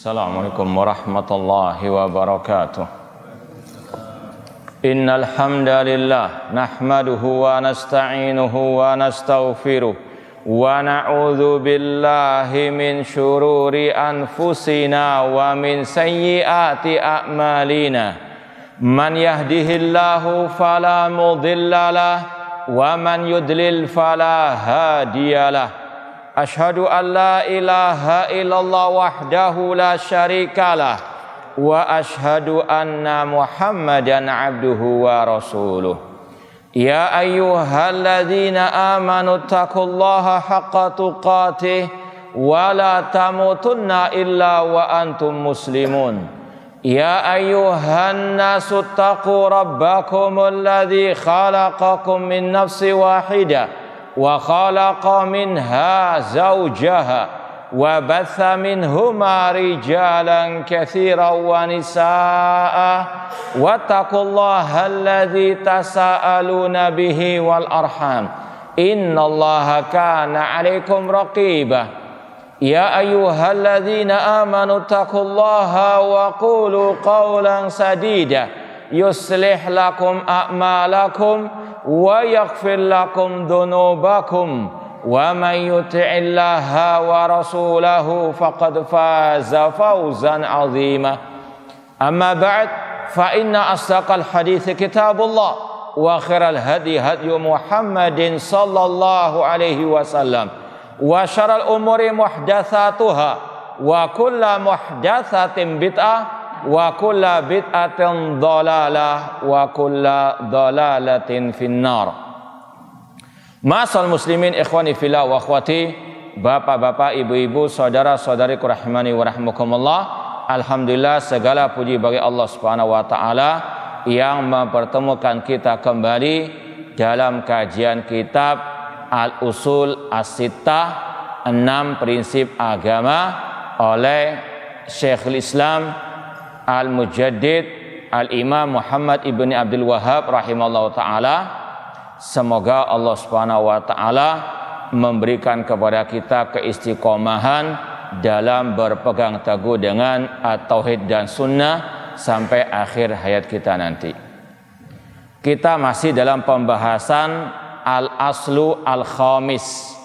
Assalamualaikum warahmatullahi wabarakatuh. Innal hamdalillah nahmaduhu wa nasta'inuhu wa nastaghfiruh wa na'udzu billahi min syururi anfusina wa min sayyiati a'malina. Man yahdihillahu fala mudhillalah wa man yudlil fala hadiyalah. Ashhadu an la ilaha illallah wahdahu la syarikalah wa ashhadu anna Muhammadan abduhu wa rasuluh. Ya ayyuhalladzina amanu taqullaha haqqa tuqatih wa la tamutunna illa wa antum muslimun. Ya ayyuhan nasu taqu rabbakumul ladzi khalaqakum min nafsin wahidah wa khalaqa minha zawjaha wa batha minhuma rijalan katsiran wa nisaa wattaqullaha alladzi tasaaluna bihi wal arham innallaha kana 'alaikum raqiba. Ya ayyuhalladzina amanu taqullaha wa qulu qawlan sadida yuslih lakum a'malakum wa yaghfir lakum dhunubakum wa man yuti'illaha wa rasulahu faqad faza fawzan 'azima. Amma ba'd, fa inna asdaqal hadits kitabullah wa khairal hadi hadyu Muhammadin sallallahu alaihi wasallam wa syarrul umuri muhdatsatuha wa kullu muhdatsatin bid'ah wa kulla bid'atin dhalalah wa kulla dhalalatin finnar. Ma'asal muslimin ikhwani fillah wa akhwati, bapak-bapak, ibu-ibu, saudara-saudariku rahimani wa rahmakumullah. Alhamdulillah, segala puji bagi Allah Subhanahu wa taala yang mempertemukan kita kembali dalam kajian kitab Al-Usul As-Sittah, 6 prinsip agama oleh Syekhul Islam Al-Mujaddid Al-Imam Muhammad ibn Abdul Wahhab rahimahullah ta'ala. Semoga Allah subhanahu wa ta'ala memberikan kepada kita keistiqomahan dalam berpegang teguh dengan at-tauhid dan sunnah sampai akhir hayat kita nanti. Kita masih dalam pembahasan al-aslu al-khamis,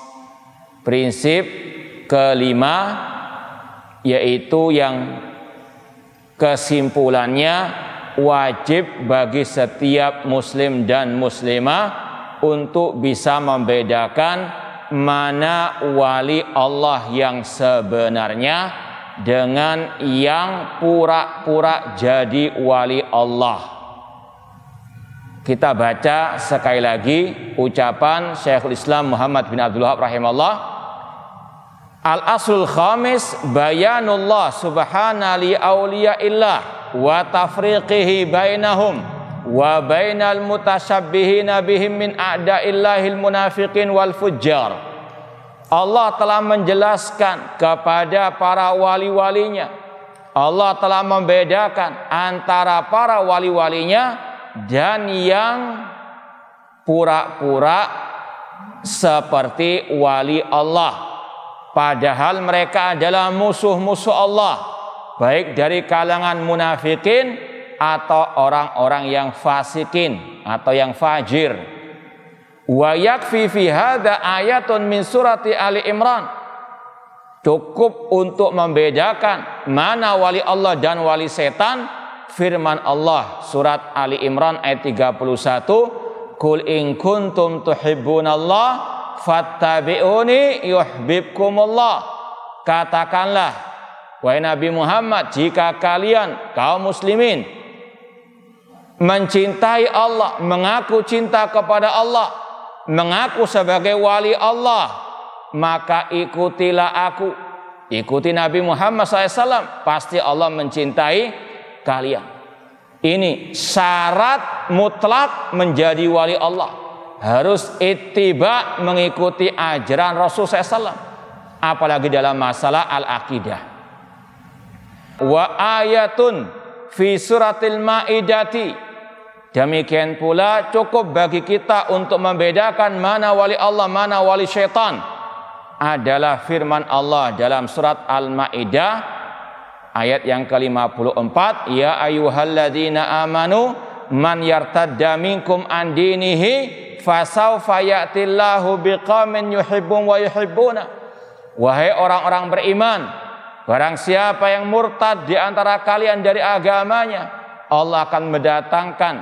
prinsip kelima, yaitu yang kesimpulannya wajib bagi setiap muslim dan muslimah untuk bisa membedakan mana wali Allah yang sebenarnya dengan yang pura-pura jadi wali Allah. Kita baca sekali lagi ucapan Syekhul Islam Muhammad bin Abdul Wahhab rahimahullah. Al-aslul khamis bayanullah subhana li awliyaillah wa tafriqihi bainahum wa bainal mutasabbihina bihim min a'daillahil munafiqin wal fujjar. Allah telah menjelaskan kepada para wali-walinya, Allah telah membedakan antara para wali-walinya dan yang pura-pura seperti wali Allah, padahal mereka adalah musuh-musuh Allah, baik dari kalangan munafikin atau orang-orang yang fasikin atau yang fajir. Wa yakfi fi hadza ayatun min surati Ali Imran. Cukup untuk membedakan mana wali Allah dan wali setan firman Allah surat Ali Imran ayat 31, Qul in kuntum tuhibbunallah fattabi'uni yuhibbukumullah. Katakanlah, wahai Nabi Muhammad, jika kalian kaum muslimin mencintai Allah, mengaku cinta kepada Allah, mengaku sebagai wali Allah, maka ikutilah aku, ikuti Nabi Muhammad SAW, pasti Allah mencintai kalian. Ini syarat mutlak menjadi wali Allah, harus ittiba, mengikuti ajaran Rasul SAW, apalagi dalam masalah al-aqidah. Wa ayatun fi suratil Maidati. Demikian pula cukup bagi kita untuk membedakan mana wali Allah, mana wali syaitan adalah firman Allah dalam surat Al-Maidah Ayat yang ke-54, ya ayyuhalladzina amanu man yartadda minkum an dinihi fasawfa ya'tillahu biqaumin yuhibbun wa yuhibbuna. Wahai orang-orang beriman, barang siapa yang murtad di antara kalian dari agamanya, Allah akan mendatangkan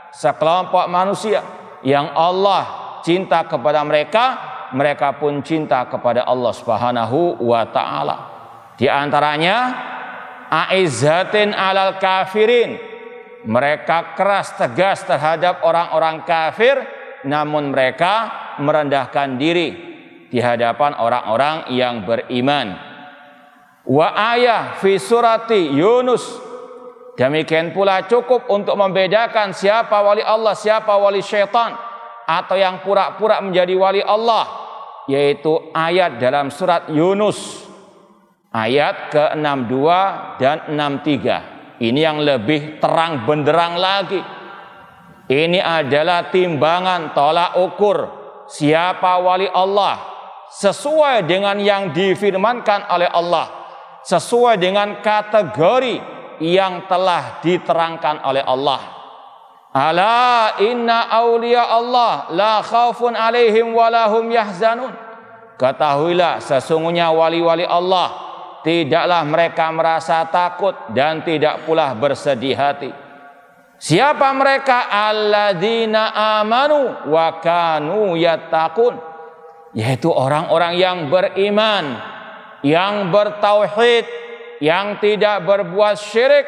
sekelompok manusia yang Allah cinta kepada mereka, mereka pun cinta kepada Allah Subhanahu wa taala. Di antaranya aizzatin alal kafirin, mereka keras tegas terhadap orang-orang kafir, namun mereka merendahkan diri di hadapan orang-orang yang beriman. Wa ayah fi surati Yunus, demikian pula cukup untuk membedakan siapa wali Allah, siapa wali syaitan, atau yang pura-pura menjadi wali Allah, yaitu ayat dalam surat Yunus ayat ke-62 dan 63. Ini yang lebih terang benderang lagi. Ini adalah timbangan tolak ukur siapa wali Allah sesuai dengan yang difirmankan oleh Allah, sesuai dengan kategori yang telah diterangkan oleh Allah. Ala inna awliya Allah la khaufun alaihim wa lahum yahzanun. Ketahuilah sesungguhnya wali-wali Allah tidaklah mereka merasa takut dan tidak pula bersedih hati. Siapa mereka? Alladzina amanu wa kanu yattaqun, yaitu orang-orang yang beriman, yang bertauhid, yang tidak berbuat syirik,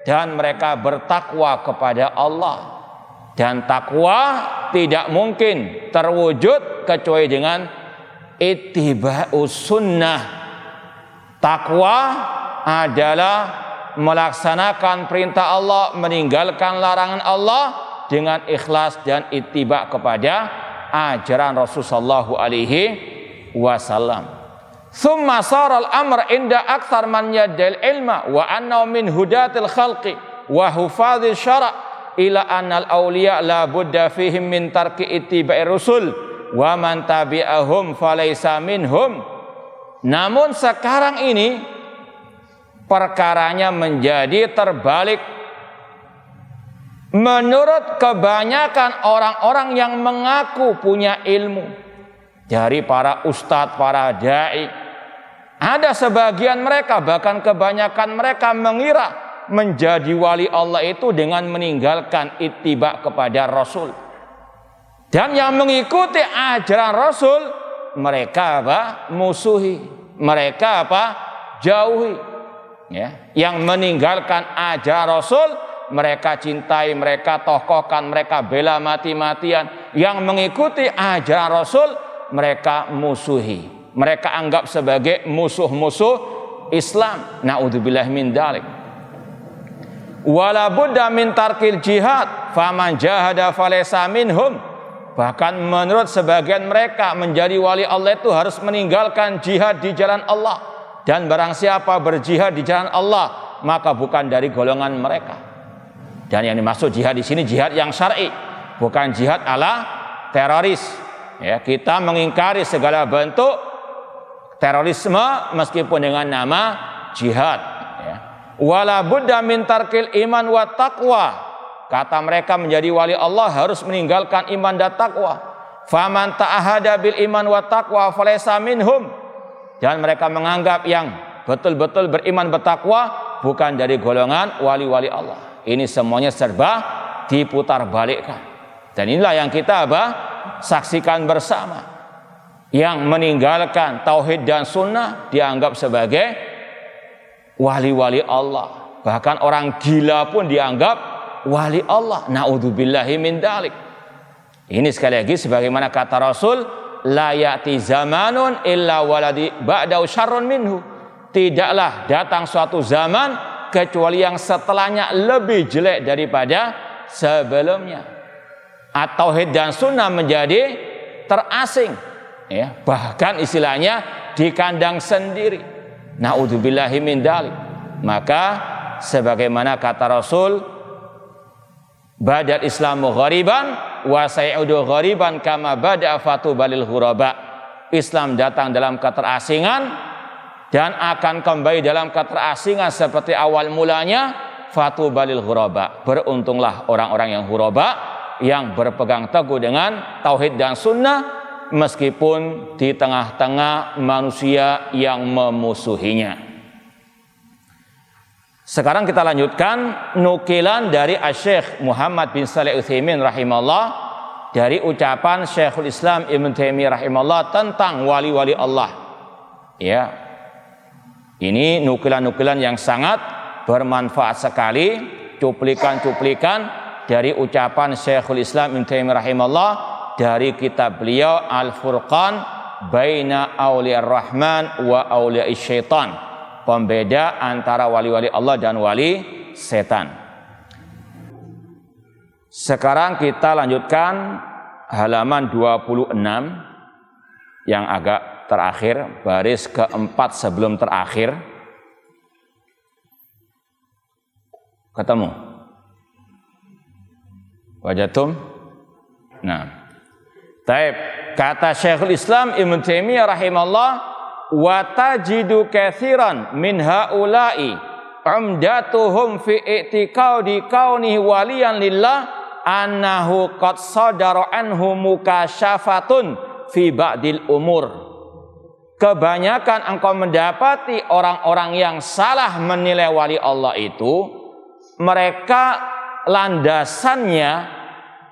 dan mereka bertakwa kepada Allah. Dan takwa tidak mungkin terwujud kecuali dengan ittiba'us sunnah. Takwa adalah melaksanakan perintah Allah, meninggalkan larangan Allah dengan ikhlas dan ittiba kepada ajaran Rasulullah sallallahu alaihi wasallam. Thumma saral amr inda aktsar man yaddal ilma wa annahu min hudatil khalqi wa hufadhil syara' ila annal awliya la budda fihim min tarki ittiba'i rusul wa man tabi'ahum falaysa minhum. Namun sekarang ini perkaranya menjadi terbalik. Menurut kebanyakan orang-orang yang mengaku punya ilmu, dari para ustadz, para dai, ada sebagian mereka, bahkan kebanyakan mereka mengira menjadi wali Allah itu dengan meninggalkan ittiba kepada Rasul. Dan yang mengikuti ajaran Rasul mereka musuhi, mereka jauhi. Ya, yang meninggalkan ajaran Rasul mereka cintai, mereka tokohkan, mereka bela mati-matian. Yang mengikuti ajaran Rasul mereka musuhi, mereka anggap sebagai musuh-musuh Islam. Na'udzubillah min dzalik. Wala budda min tarkil jihad faman jahada falaysa minhum. Bahkan menurut sebagian mereka menjadi wali Allah itu harus meninggalkan jihad di jalan Allah, dan barang siapa berjihad di jalan Allah maka bukan dari golongan mereka. Dan yang dimaksud jihad di sini jihad yang syar'i, bukan jihad ala teroris. Ya, kita mengingkari segala bentuk terorisme meskipun dengan nama jihad. Ya. Wala budda min tarkil iman wa taqwa. Kata mereka menjadi wali Allah harus meninggalkan iman dan takwa. Faman ta'ahada bil iman wa taqwa falaysa minhum. Dan mereka menganggap yang betul-betul beriman bertakwa bukan dari golongan wali-wali Allah. Ini semuanya serba diputar balikkan. Dan inilah yang kita saksikan bersama. Yang meninggalkan tauhid dan sunnah dianggap sebagai wali-wali Allah. Bahkan orang gila pun dianggap wali Allah. Na'udzubillahi min dzalik. Ini sekali lagi sebagaimana kata Rasul, la ya'ti zamanun illa waladi ba'dahu syarrun minhu. Tidaklah datang suatu zaman kecuali yang setelahnya lebih jelek daripada sebelumnya. Tauhid dan sunnah menjadi terasing, ya, bahkan istilahnya di kandang sendiri. Na'udzubillahi min dzalik. Maka sebagaimana kata Rasul, badal Islamu ghariban wa sayudu ghariban kama bada fatu balil ghuraba. Islam datang dalam keterasingan dan akan kembali dalam keterasingan seperti awal mulanya, fatubalil ghuraba, beruntunglah orang-orang yang ghuraba, yang berpegang teguh dengan tauhid dan sunnah meskipun di tengah-tengah manusia yang memusuhinya. Sekarang kita lanjutkan nukilan dari Asy-Syaikh Muhammad bin Shalih Al-Utsaimin rahimahullah dari ucapan Syekhul Islam Ibnu Taimiyah rahimahullah tentang wali-wali Allah. Ya, ini nukilan-nukilan yang sangat bermanfaat sekali, cuplikan-cuplikan dari ucapan Syekhul Islam Ibnu Taimiyah rahimahullah dari kitab beliau Al-Furqan Baina Auliyar Rahman wa Auliyais Syaitan, pembeda antara wali-wali Allah dan wali setan. Sekarang kita lanjutkan halaman 26 yang agak terakhir, baris keempat sebelum terakhir. Ketemu? Wajatum? Nah, taib. Kata Syekhul Islam Ibnu Taimiyah rahimahullah, wa tajidu katsiran min haula'i umdatuhum fi i'tiqadi kaunihi waliyan lillah annahu qad sadara anhu mukasyafatun fi ba'dil umur. Kebanyakan engkau mendapati orang-orang yang salah menilai wali Allah itu, mereka landasannya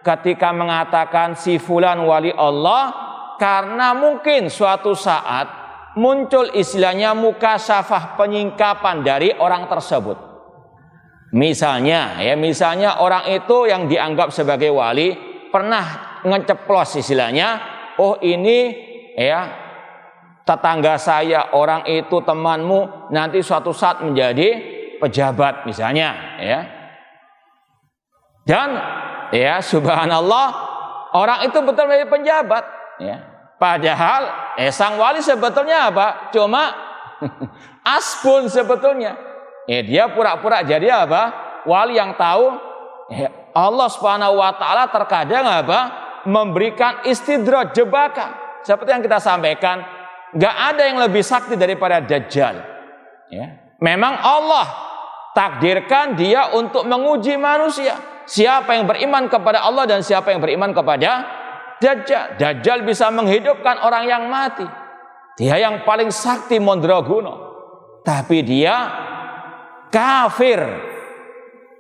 ketika mengatakan si fulan wali Allah karena mungkin suatu saat muncul istilahnya mukasyafah, penyingkapan dari orang tersebut. Misalnya orang itu yang dianggap sebagai wali pernah ngeceplos istilahnya, oh ini ya tetangga saya, orang itu temanmu nanti suatu saat menjadi pejabat misalnya, ya. Dan ya subhanallah orang itu betul menjadi pejabat, ya. Padahal sang wali sebetulnya apa? Cuma asbun sebetulnya. Ya, dia pura-pura jadi apa? Wali yang tahu ya, Allah Subhanahu wa taala terkadang apa? Memberikan istidraj, jebakan. Seperti yang kita sampaikan, enggak ada yang lebih sakti daripada Dajjal. Ya. Memang Allah takdirkan dia untuk menguji manusia. Siapa yang beriman kepada Allah dan siapa yang beriman kepada Dajjal. Dajjal bisa menghidupkan orang yang mati. Dia yang paling sakti Mandraguna. Tapi dia kafir.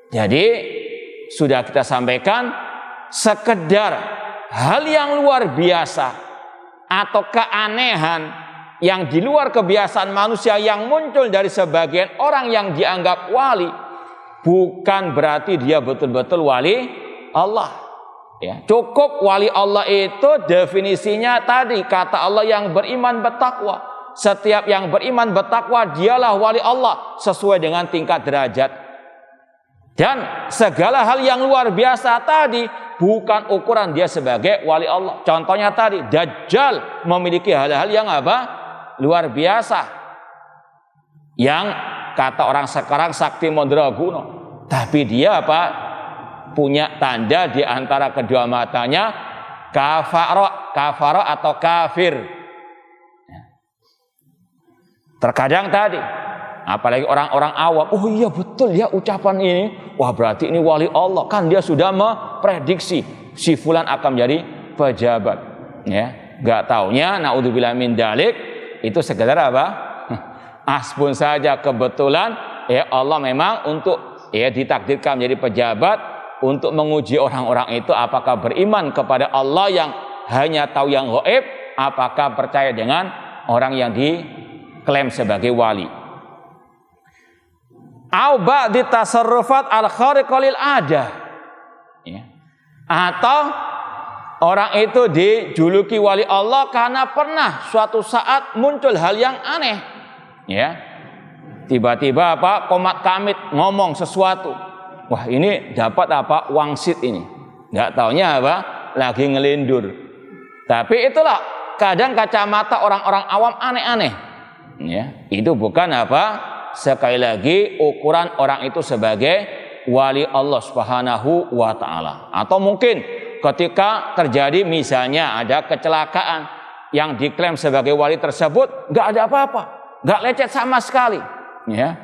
Jadi sudah kita sampaikan, sekedar hal yang luar biasa atau keanehan yang di luar kebiasaan manusia yang muncul dari sebagian orang yang dianggap wali, bukan berarti dia betul-betul wali Allah. Ya, cukup wali Allah itu definisinya tadi kata Allah yang beriman bertakwa. Setiap yang beriman bertakwa dialah wali Allah sesuai dengan tingkat derajat. Dan segala hal yang luar biasa tadi bukan ukuran dia sebagai wali Allah. Contohnya tadi Dajjal memiliki hal-hal yang apa? Luar biasa. Yang kata orang sekarang sakti Mandraguna. Tapi dia apa? Punya tanda di antara kedua matanya kafaro atau kafir. Terkadang tadi apalagi orang-orang awam, oh iya betul ya ucapan ini, wah berarti ini wali Allah, kan dia sudah memprediksi si fulan akan menjadi pejabat. Ya, nggak taunya naudzubillah min dalik itu sekedar apa? Asbun saja kebetulan ya Allah memang untuk ya ditakdirkan menjadi pejabat untuk menguji orang-orang itu apakah beriman kepada Allah yang hanya tahu yang gaib, apakah percaya dengan orang yang diklaim sebagai wali. Au ba'di tasarrufat al-khariqah lil adah. Ya. Atau orang itu dijuluki wali Allah karena pernah suatu saat muncul hal yang aneh. Ya. Tiba-tiba apa? Komat kamit ngomong sesuatu. Wah ini dapat apa? Wangsit ini. Nggak taunya apa? Lagi ngelindur. Tapi itulah kadang kacamata orang-orang awam aneh-aneh. Ya, itu bukan apa? Sekali lagi ukuran orang itu sebagai wali Allah Subhanahu wa taala. Atau mungkin ketika terjadi misalnya ada kecelakaan yang diklaim sebagai wali tersebut nggak ada apa-apa. nggak lecet sama sekali. Ya,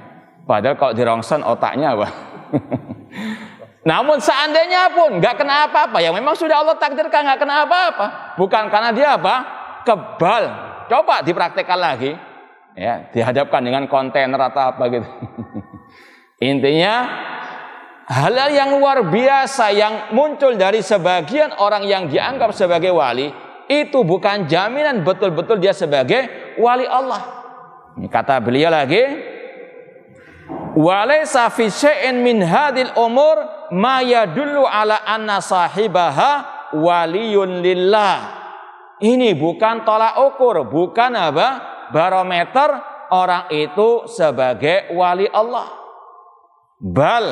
padahal kalau dirongsen otaknya apa? Namun seandainya pun nggak kena apa-apa, ya memang sudah Allah takdirkan nggak kena apa-apa. Bukan karena dia apa? Kebal. Coba dipraktekkan lagi. Ya, dihadapkan dengan kontainer atau apa gitu. Intinya hal-hal yang luar biasa yang muncul dari sebagian orang yang dianggap sebagai wali itu bukan jaminan betul-betul dia sebagai wali Allah. Ini kata beliau lagi, walaysa fi syai'in min hadhil umur ma yadullu ala anna sahibaha waliyun lillah. Ini bukan tolak ukur, bukan apa? Barometer orang itu sebagai wali Allah. Bal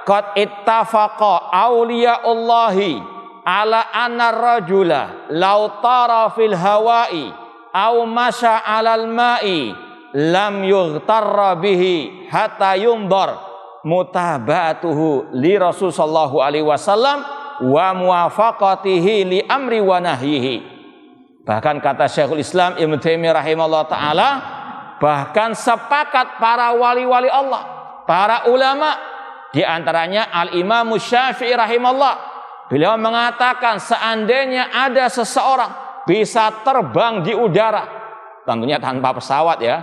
qad ittafaqa awliyaullahi ala anna rajula law tara fil hawa'i aw masya 'alal ma'i lam yughtarra bihi hatta yundar mutaba'atuhu li Rasul sallallahu alaihi wasallam wa muwafaqatihi li amri wa nahyihi. Bahkan kata Syekhul Islam Ibnu Taimiyah rahimahullah taala, bahkan sepakat para wali-wali Allah, para ulama, di antaranya Al-Imam Syafi'i rahimahullah, beliau mengatakan seandainya ada seseorang bisa terbang di udara, tentunya tanpa pesawat ya,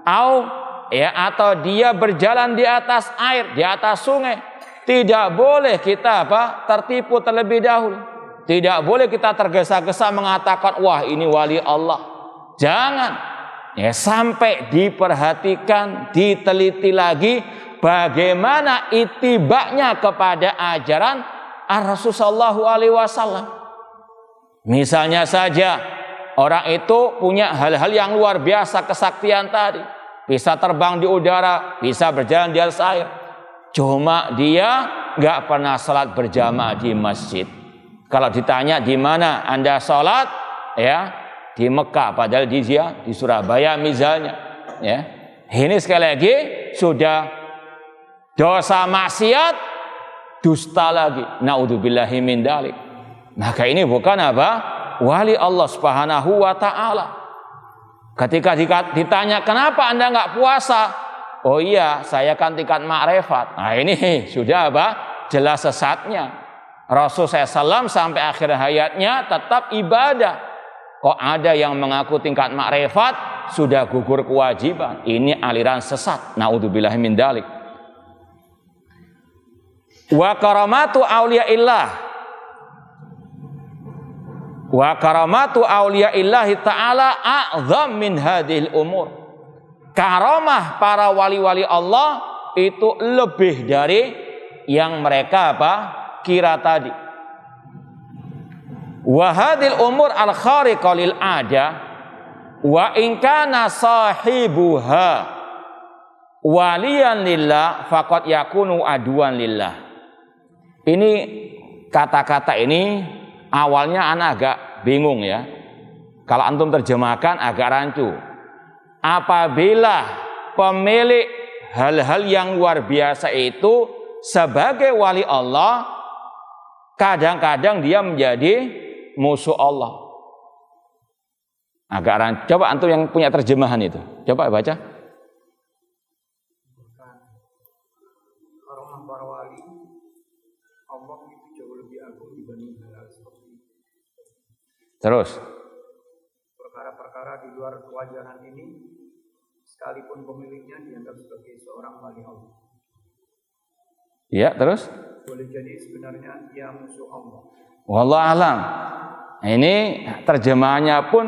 atau dia berjalan di atas air, di atas sungai, tidak boleh kita tertipu terlebih dahulu. Tidak boleh kita tergesa-gesa mengatakan wah ini wali Allah. Jangan. Ya, sampai diperhatikan, diteliti lagi bagaimana itibaknya kepada ajaran Rasul sallallahu alaihi wasallam. Misalnya saja orang itu punya hal-hal yang luar biasa kesaktian tadi. Bisa terbang di udara, bisa berjalan di atas air. Cuma dia nggak pernah salat berjamaah di masjid. Kalau ditanya di mana Anda salat, ya di Mekah, padahal dia di Surabaya misalnya. Ya, ini sekali lagi sudah dosa maksiat, dusta lagi. Naudzubillahi min dzalik. Maka ini bukan apa? Wali Allah Subhanahu wa taala. Ketika ditanya kenapa Anda nggak puasa? Oh iya, saya kan tingkat ma'rifat. Nah ini sudah apa? Jelas sesatnya. Rasul SAW sampai akhir hayatnya tetap ibadah. Kok ada yang mengaku tingkat ma'rifat sudah gugur kewajiban? Ini aliran sesat. Naudzubillahi min dzalik. Wa karamatu auliyaillah. Wa karamatu auliyaillah ta'ala a'zam min hadhil umur. Karamah para wali-wali Allah itu lebih dari yang mereka kira tadi. Wa hadhil umur al khariqah lil ada wa in kana sahibuha waliyan lillah faqad yakunu aduan lillah. Ini kata-kata ini awalnya anak agak bingung ya. Kalau antum terjemahkan agak rancu. Apabila pemilik hal-hal yang luar biasa itu sebagai wali Allah, kadang-kadang dia menjadi musuh Allah. Agak rancu. Coba antum yang punya terjemahan itu, coba baca. Karomah para wali Allah itu jauh lebih agung dibanding hal seperti itu. Terus. Perkara-perkara di luar kewajaran ini, sekalipun pemiliknya dianggap sebagai seorang wali Allah. Ya, terus? Boleh jadi sebenarnya dia musuh Allah. Wallahu alam. Ini terjemahannya pun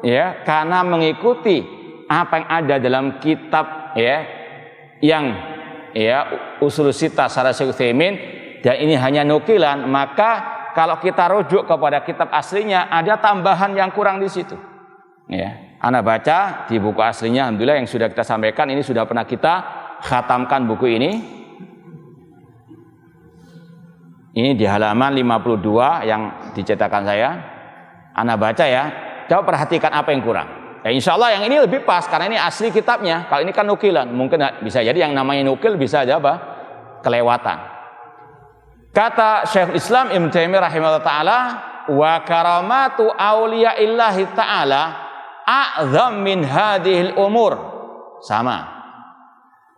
ya karena mengikuti apa yang ada dalam kitab ya yang ya Ushul Sittah Syarah Syekh Utsaimin, dan ini hanya nukilan, maka kalau kita rujuk kepada kitab aslinya ada tambahan yang kurang di situ. Ya, ana baca di buku aslinya, alhamdulillah yang sudah kita sampaikan ini sudah pernah kita khatamkan buku ini. Ini di halaman 52 yang dicetakan saya. Ana baca ya. Coba perhatikan apa yang kurang. Ya, insya Allah yang ini lebih pas karena ini asli kitabnya. Kalau ini kan nukilan, mungkin bisa jadi yang namanya nukil bisa aja kelewatan. Kata Syekhul Islam Ibnu Taimiyah rahimahullah taala, wa karamatu auliya'illahi ta'ala a'zam min hadhil umur. sama.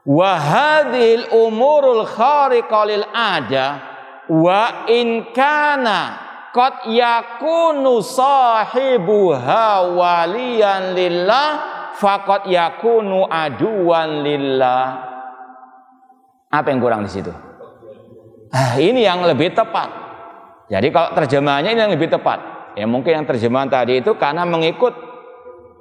Wa hadhil umurul khariqah lil ada wa in kana qad yakunu sahibuha waliyan lillah faqad yakunu aduwan lillah. Apa yang kurang di situ? Ini yang lebih tepat. Jadi kalau terjemahannya ini yang lebih tepat. Ya mungkin yang terjemahan tadi itu karena mengikut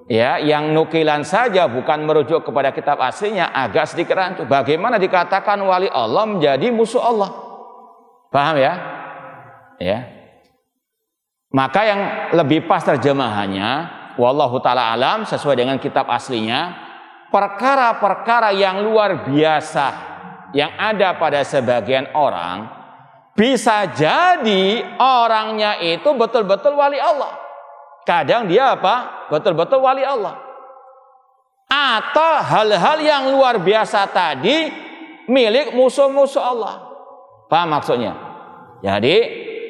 ya, yang nukilan saja bukan merujuk kepada kitab aslinya, agak sedikit rancu. Bagaimana dikatakan wali Allah menjadi musuh Allah? Paham ya? Ya. Maka yang lebih pas terjemahannya, wallahu taala alam, sesuai dengan kitab aslinya, perkara-perkara yang luar biasa yang ada pada sebagian orang, bisa jadi orangnya itu betul-betul wali Allah. Kadang dia apa? Betul-betul wali Allah. Atau hal-hal yang luar biasa tadi milik musuh-musuh Allah. Paham maksudnya? Jadi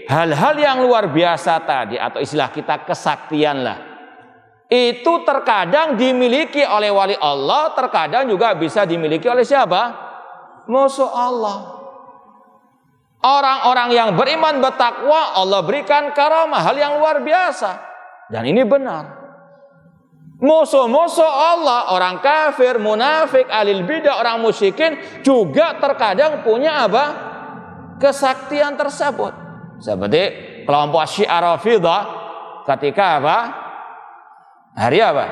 hal-hal yang luar biasa tadi atau istilah kita kesaktian lah, itu terkadang dimiliki oleh wali Allah, terkadang juga bisa dimiliki oleh siapa? Musuh Allah. Orang-orang yang beriman bertakwa Allah berikan karamah, hal yang luar biasa. Dan ini benar. Musuh-musuh Allah, orang kafir, munafik, ahlul bidah, orang musyrikin juga terkadang punya apa? Kesaktian tersebut. Seperti kelompok Syiah Rafidhah ketika apa? Hari apa?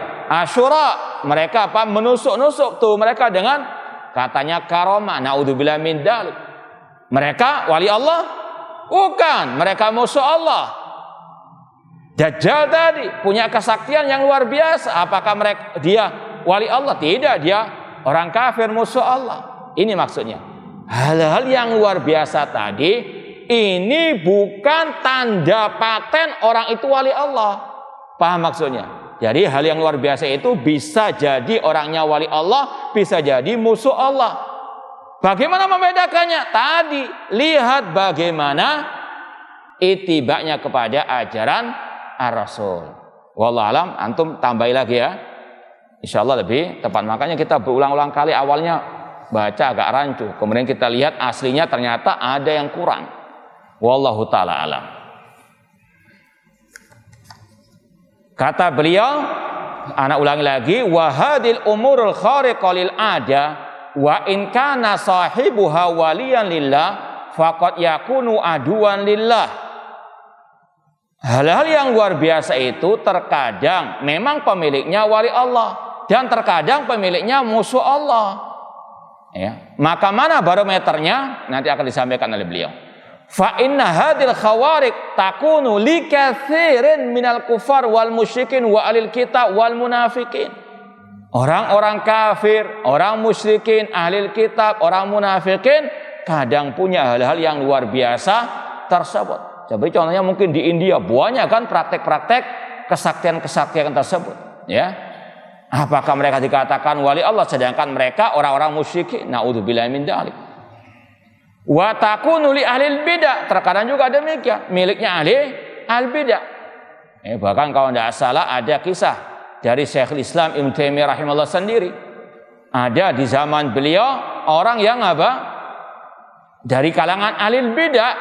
Asyura, mereka apa? Menusuk-nusuk tuh mereka dengan katanya karamah. Naudzubillah min dzalik. Mereka wali Allah? Bukan, mereka musuh Allah. Dajjal tadi punya kesaktian yang luar biasa. Apakah dia wali Allah? Tidak, dia orang kafir musuh Allah. Ini maksudnya. Hal-hal yang luar biasa tadi ini bukan tanda paten orang itu wali Allah. Paham maksudnya? Jadi hal yang luar biasa itu bisa jadi orangnya wali Allah, bisa jadi musuh Allah. Bagaimana membedakannya? Tadi lihat bagaimana itibanya kepada ajaran Ar-Rasul. Wallahu alam, antum tambahi lagi ya. Insyaallah lebih tepat. Makanya kita berulang-ulang kali awalnya baca agak rancu. Kemudian kita lihat aslinya ternyata ada yang kurang. Wallahu taala alam. Kata beliau, ana ulangi lagi, wa hadil umurul khariqah lil ada wa in kana sahibuha waliyan lillah faqad yakunu aduwan lillah. Hal-hal yang luar biasa itu terkadang memang pemiliknya wali Allah dan terkadang pemiliknya musuh Allah. Ya. Maka mana barometernya? Nanti akan disampaikan oleh beliau. Fa inna hadil khawariq takunu li katsirin minal kufar wal musyrikin wa alil kitab wal munafikin. Orang-orang kafir, orang musyrikin, ahli kitab, orang munafikin kadang punya hal-hal yang luar biasa tersebut. Jadi contohnya mungkin di India banyak kan praktek-praktek kesaktian-kesaktian tersebut, ya. Apakah mereka dikatakan wali Allah sedangkan mereka orang-orang musyrikin? Naudzubillahi min dzalik. Wa takunu li ahli bidah, terkadang juga demikian, miliknya ahli al-bidah. Bahkan kalau tidak salah ada kisah dari Syekhul Islam Ibnu Taimiyah rahimahullah sendiri. Ada di zaman beliau orang yang apa? Dari kalangan ahli bidah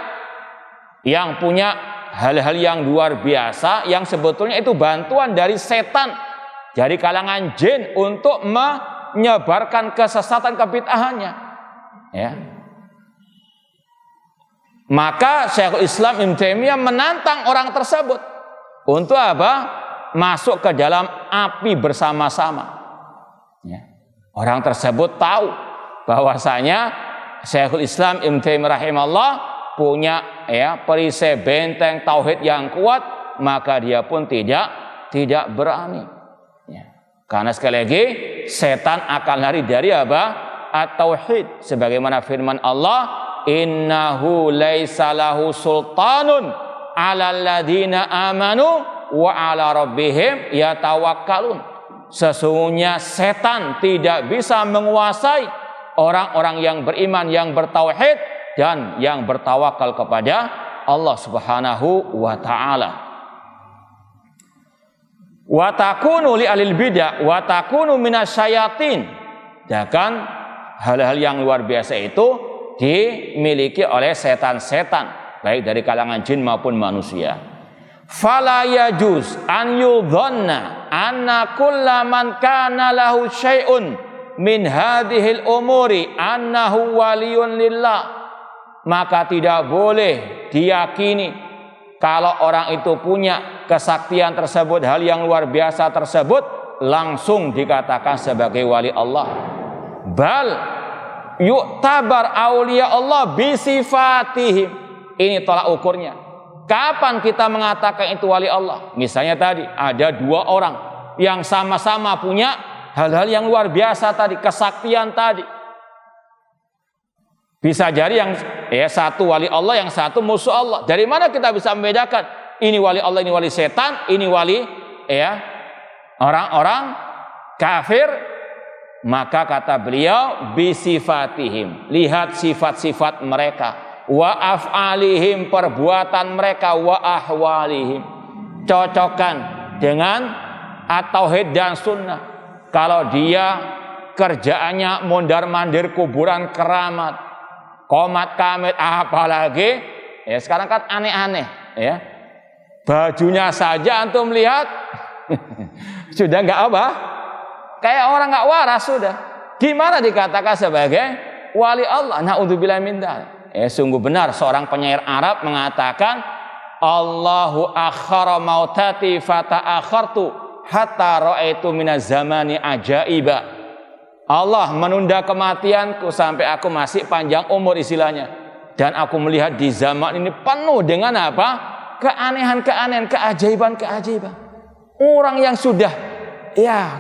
yang punya hal-hal yang luar biasa yang sebetulnya itu bantuan dari setan, dari kalangan jin untuk menyebarkan kesesatan kebid'ahannya, ya. Maka Syekhul Islam Ibnu Taimiyah menantang orang tersebut untuk apa? Masuk ke dalam api bersama-sama, ya. Orang tersebut tahu bahwasanya Syekhul Islam Ibnu Taimiyah rahimahullah punya perisai benteng tauhid yang kuat, maka dia pun tidak berani. Ya. Karena sekali lagi setan akan lari dari apa? At-tauhid. Sebagaimana firman Allah, innahu laisa lahu sultanun 'alal ladzina amanu wa 'ala rabbihim yatawakkalun. Sesungguhnya setan tidak bisa menguasai orang-orang yang beriman, yang bertauhid dan yang bertawakal kepada Allah Subhanahu wa taala. Wa takunu li alil bidah wa takunu minasyayatin Sedangkan hal-hal yang luar biasa itu dimiliki oleh setan-setan, baik dari kalangan jin maupun manusia. Fala yajuz an yudhanna anna kullaman kana lahu syai'un min hadhil umuri annahu waliyun lillah. Maka tidak boleh diyakini kalau orang itu punya kesaktian tersebut, hal yang luar biasa tersebut, langsung dikatakan sebagai wali Allah. Bal yu'tabar auliya Allah bisifatihim. Ini tolak ukurnya. Kapan kita mengatakan itu wali Allah? Misalnya tadi ada dua orang yang sama-sama punya hal-hal yang luar biasa tadi, kesaktian tadi. Bisa jadi yang satu wali Allah, yang satu musuh Allah. Dari mana kita bisa membedakan ini wali Allah, ini wali setan, ini wali orang-orang kafir? Maka kata beliau bisifatihim, lihat sifat-sifat mereka, wa af'alihim, perbuatan mereka, wa ahwalihim, cocokkan dengan at-tauhid dan sunnah. Kalau dia kerjaannya mondar-mandir kuburan keramat, komat kamit, apalagi sekarang kan aneh-aneh bajunya saja antum lihat sudah nggak apa, kayak orang nggak waras sudah. Gimana dikatakan sebagai wali Allah? Naudzubillah min dzalik. Sungguh benar seorang penyair Arab mengatakan, Allahu akhara mautati fata'akhartu hatta ra'aitu minaz zamani ajaiba. Allah menunda kematianku sampai aku masih panjang umur istilahnya. Dan aku melihat di zaman ini penuh dengan apa? Keanehan-keanehan, keajaiban-keajaiban. Orang yang sudah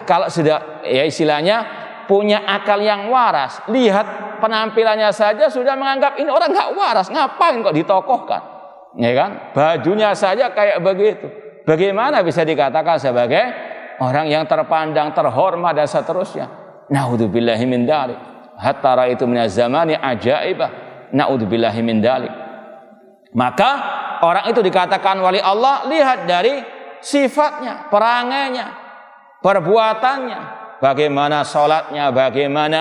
kalau sudah istilahnya punya akal yang waras, lihat penampilannya saja sudah menganggap ini orang nggak waras, ngapain kok ditokohkan? Ya kan? Bajunya saja kayak begitu. Bagaimana bisa dikatakan sebagai orang yang terpandang, terhormat dan seterusnya? Naudzubillahi min dzalik. Hatta ra'aitu minaz zamani ajaibah. Naudzubillahi min dzalik. Maka orang itu dikatakan wali Allah, lihat dari sifatnya, perangainya, perbuatannya, bagaimana salatnya, bagaimana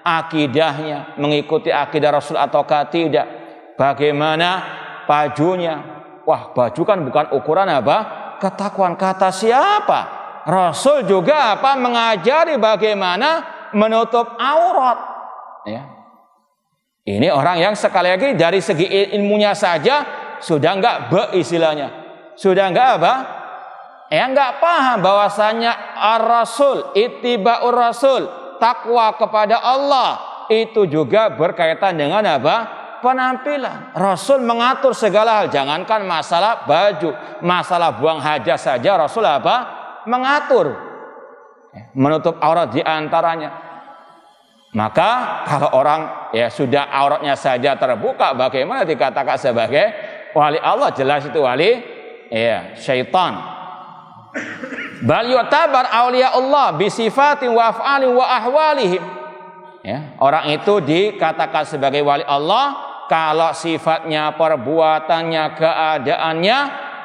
akidahnya, mengikuti akidah Rasul ataukah tidak, bagaimana bajunya. Wah, baju kan bukan ukuran apa? Ketakwaan. Kata siapa? Rasul juga mengajari bagaimana menutup aurat. Ini orang yang sekali lagi dari segi ilmunya saja sudah enggak istilahnya, sudah enggak enggak paham bahwasanya ar-rasul, ittiba'ur rasul, takwa kepada Allah itu juga berkaitan dengan penampilan. Rasul mengatur segala hal, jangankan masalah baju, masalah buang hajat saja Rasul mengatur, menutup aurat di antaranya. Maka kalau orang sudah auratnya saja terbuka, bagaimana dikatakan sebagai wali Allah? Jelas itu wali syaitan. Bal yu'tabar auliya Allah bisifatin wa af'alin wa ahwalihim. Orang itu dikatakan sebagai wali Allah kalau sifatnya, perbuatannya, keadaannya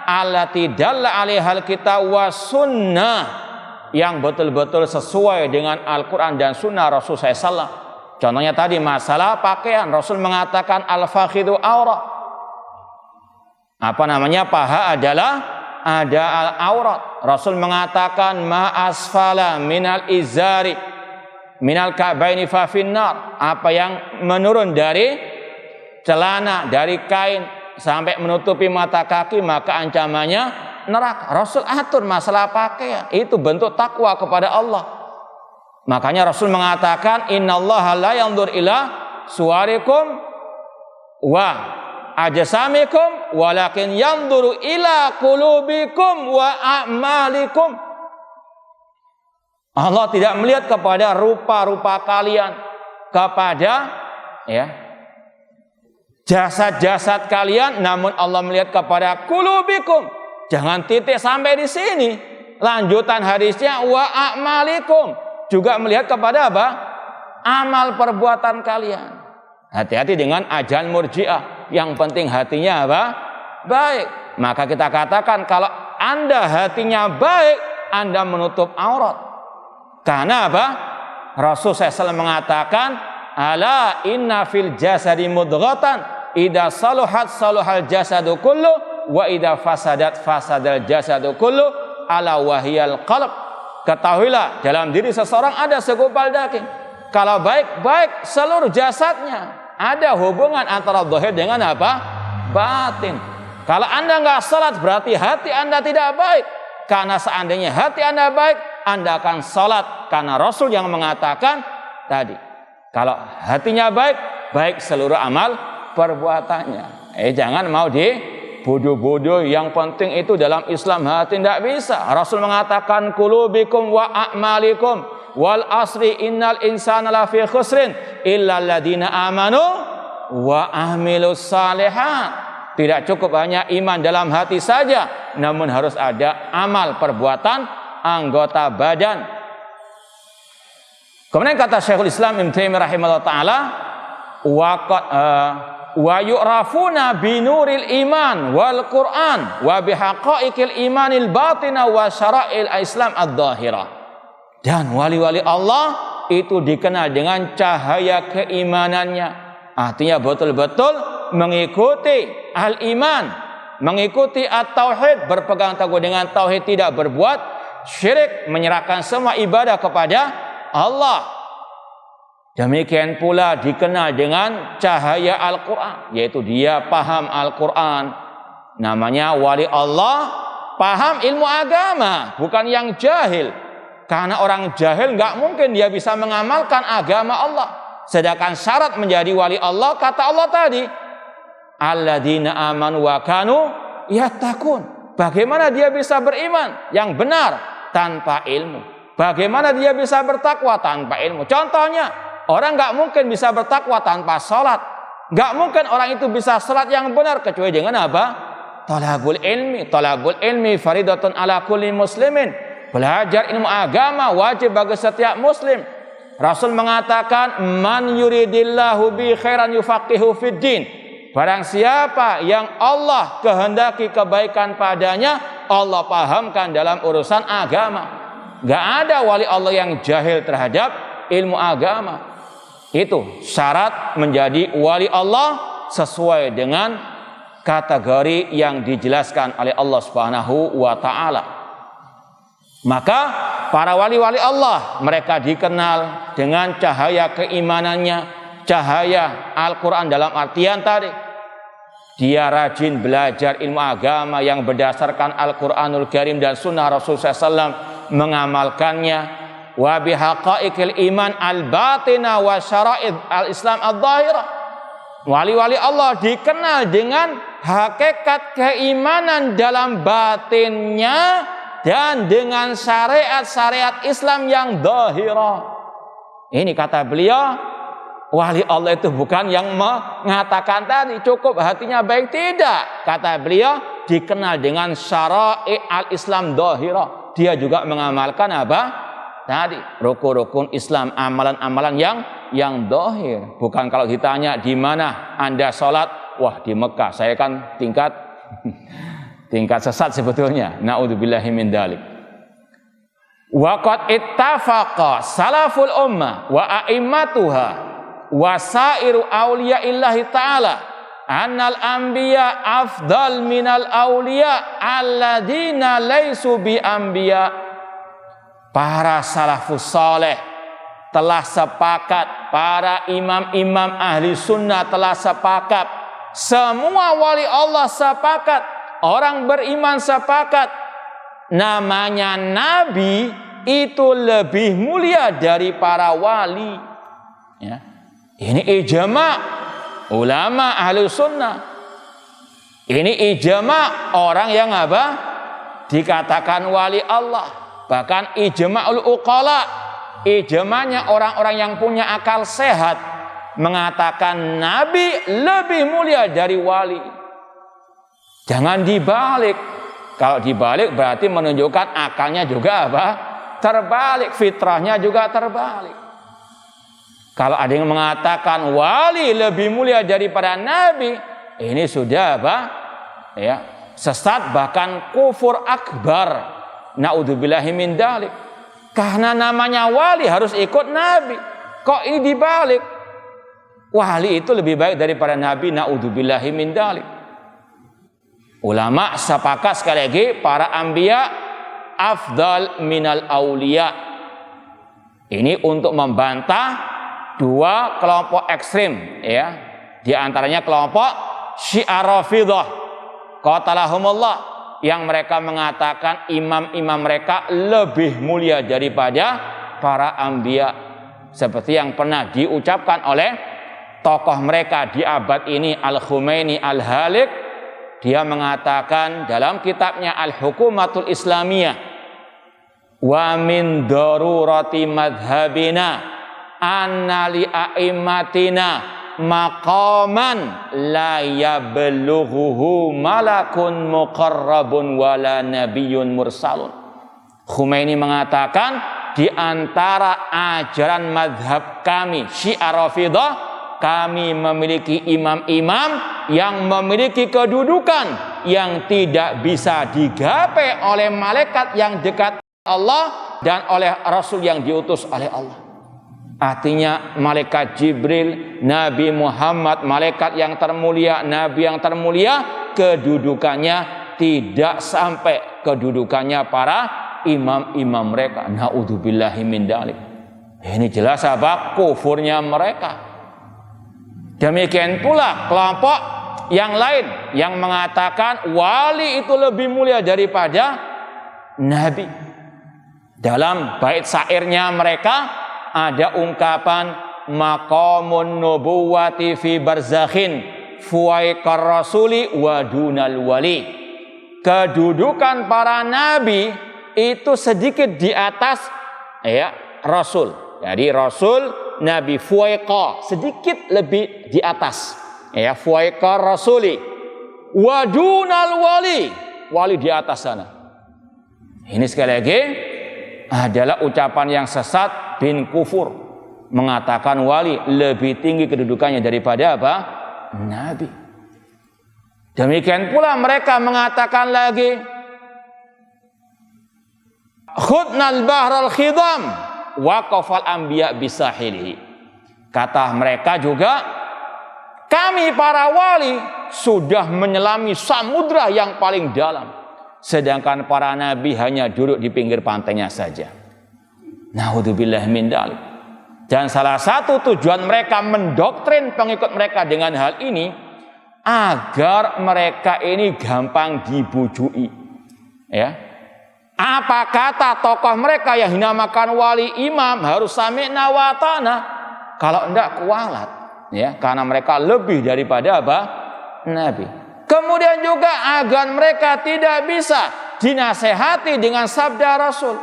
allati dalla 'alaihal kitab wa sunnah, yang betul-betul sesuai dengan Al-Quran dan sunnah Rasul SAW. Contohnya tadi masalah pakaian, Rasul mengatakan al-fakhidhu aurat. Paha ada aurat. Rasul mengatakan ma asfala minal izari minal ka'baini fa finnar. Apa yang menurun dari celana, dari kain sampai menutupi mata kaki, maka ancamannya neraka. Rasul atur masalah pakaian. Itu bentuk takwa kepada Allah. Makanya Rasul mengatakan innallaha la yanzur ila suwarikum wa ajsamikum walakin yanzuru ila qulubikum wa a'malikum. Allah tidak melihat kepada rupa-rupa kalian, kepada jasad-jasad kalian, namun Allah melihat kepada qulubikum. Jangan titik sampai di sini. Lanjutan hadisnya wa a'malikum, juga melihat kepada amal perbuatan kalian. Hati-hati dengan ajaran Murji'ah. Yang penting hatinya baik. Maka kita katakan kalau Anda hatinya baik, Anda menutup aurat. Karena Rasul SAW mengatakan, ala inna fil jasadi mudghatan idza saluhat saluhal jasadu kullu wa idza fasadat fasadal jasadu kullu ala wahiyal qalb. Ketahuilah dalam diri seseorang ada segumpal daging. Kalau baik seluruh jasadnya. Ada hubungan antara zahir dengan apa? Batin. Kalau Anda nggak salat berarti hati Anda tidak baik. Karena seandainya hati Anda baik, Anda akan salat. Karena Rasul yang mengatakan tadi, kalau hatinya baik seluruh amal perbuatannya. Jangan mau dibodoh-bodoh. Yang penting itu dalam Islam hati tidak bisa. Rasul mengatakan qulubikum wa a'malikum wal asri innal insana lafi khusrin illa alladziina amanu wa amilus shalihat. Tidak cukup hanya iman dalam hati saja, namun harus ada amal perbuatan anggota badan. Kemudian kata Syekhul Islam Ibnu Taimiyah rahimahullah taala, wa yu'rafuna binuril iman wal Qur'an wa bihaqaiqil imanil batina wa syara'il Islam ad-dhahirah. Dan wali-wali Allah itu dikenal dengan cahaya keimanannya. Artinya betul-betul mengikuti al-iman, mengikuti at-tauhid, berpegang teguh dengan tauhid, tidak berbuat syirik, menyerahkan semua ibadah kepada Allah. Demikian pula dikenal dengan cahaya Al-Quran, yaitu dia paham Al-Quran. Namanya wali Allah, paham ilmu agama, bukan yang jahil. Karena orang jahil nggak mungkin dia bisa mengamalkan agama Allah. Sedangkan syarat menjadi wali Allah, kata Allah tadi, alladzina amanu wa kanu yattaqun. Bagaimana dia bisa beriman yang benar tanpa ilmu? Bagaimana dia bisa bertakwa tanpa ilmu? Contohnya, orang nggak mungkin bisa bertakwa tanpa sholat. Nggak mungkin orang itu bisa sholat yang benar kecuali dengan apa? Talabul ilmi. Talabul ilmi faridatun ala kulli muslimin. Belajar ilmu agama wajib bagi setiap muslim. Rasul mengatakan, man yuridillahu bi khairan yufaqihu fid din. Barang siapa yang Allah kehendaki kebaikan padanya, Allah pahamkan dalam urusan agama. Gak ada wali Allah yang jahil terhadap ilmu agama. Itu syarat menjadi wali Allah sesuai dengan kategori yang dijelaskan oleh Allah Subhanahu wa taala. Maka para wali-wali Allah, mereka dikenal dengan cahaya keimanannya, cahaya Al-Quran dalam artian tadi. Dia rajin belajar ilmu agama yang berdasarkan Al-Quranul Karim dan Sunnah Rasulullah SAW, mengamalkannya. Wa bihaqaiqil iman al-batina wa syara'id al-Islam ad-dhahirah. Wali-wali Allah dikenal dengan hakikat keimanan dalam batinnya dan dengan syariat-syariat Islam yang dhahirah. Ini kata beliau, wali Allah itu bukan yang mengatakan tadi cukup hatinya baik, tidak. Kata beliau dikenal dengan syara'i al-Islam dhahirah. Dia juga mengamalkan apa? Tadi rukun-rukun Islam, amalan-amalan yang dhahir. Bukan kalau ditanya di mana Anda sholat, wah di Mekah. Saya kan tingkat sesat sebetulnya. Na'udzubillahi min dzalik. Wa qad ittafaqa salaful ummah wa a'immatuha wa sairu auliya'illahi ta'ala annal anbiya afdal minal auliya alladzina laisu bi anbiya. Para salafus saleh telah sepakat, para imam-imam ahli sunnah telah sepakat, semua wali Allah sepakat, orang beriman sepakat, namanya nabi itu lebih mulia dari para wali. Ya. Ini ijma' ulama ahli sunnah. Ini ijma' orang yang apa? Dikatakan wali Allah. Bahkan ijma'ul uqala, ijma'nya orang-orang yang punya akal sehat mengatakan nabi lebih mulia dari wali. Jangan dibalik. Kalau dibalik berarti menunjukkan akalnya juga apa? Terbalik, fitrahnya juga terbalik. Kalau ada yang mengatakan wali lebih mulia daripada nabi, ini sudah apa? Ya, sesat, bahkan kufur akbar. Na'udzubillahi min dzalik. Karena namanya wali harus ikut nabi. Kok ini dibalik? Wali itu lebih baik daripada nabi, naudzubillahi min dzalik. Ulama sepakat sekali lagi, para anbiya afdal minal auliya. Ini untuk membantah dua kelompok ekstrim, ya. Di antaranya kelompok Syiah Rafidhah qatalahumullah, yang mereka mengatakan imam-imam mereka lebih mulia daripada para anbiya, seperti yang pernah diucapkan oleh tokoh mereka di abad ini, Al-Khumaini Al-Halik. Dia mengatakan dalam kitabnya Al-Hukumatul Islamiyah, wa min darurati madhabina anna li a'immatina maqaman la yablughuhu malakun muqarrabun wala nabiyyun mursalun. Khumaini mengatakan di antara ajaran madhab kami Syiah Rafidhah, kami memiliki imam-imam yang memiliki kedudukan yang tidak bisa digapai oleh malaikat yang dekat Allah dan oleh Rasul yang diutus oleh Allah. Artinya malaikat Jibril, Nabi Muhammad, malaikat yang termulia, Nabi yang termulia, kedudukannya tidak sampai kedudukannya para imam-imam mereka. Naudzubillahi min dzalik. Ini jelas apa? Kufurnya mereka. Demikian pula kelompok yang lain yang mengatakan wali itu lebih mulia daripada nabi. Dalam bait syairnya mereka ada ungkapan maqamun nubuwati fi barzakhin fuwaikar rasuli wa dunal wali. Kedudukan para nabi itu sedikit di atas rasul. Jadi rasul, nabi, fuwaiqa sedikit lebih di atas. Fuwaiqar rasuli wa dunal wali, wali di atas sana. Ini sekali lagi adalah ucapan yang sesat bin kufur, mengatakan wali lebih tinggi kedudukannya daripada apa? Nabi. Demikian pula mereka mengatakan lagi khudnal bahral khidam waqafal anbiya bisahilihi. Kata mereka juga, kami para wali sudah menyelami samudra yang paling dalam, sedangkan para nabi hanya duduk di pinggir pantainya saja. Naudzubillah min dzalik. Dan salah satu tujuan mereka mendoktrin pengikut mereka dengan hal ini agar mereka ini gampang dibujui. Apa kata tokoh mereka yang dinamakan wali imam harus sami'na wa ta'na? Kalau enggak kualat, karena mereka lebih daripada apa? Nabi. Kemudian juga agar mereka tidak bisa dinasehati dengan sabda Rasul.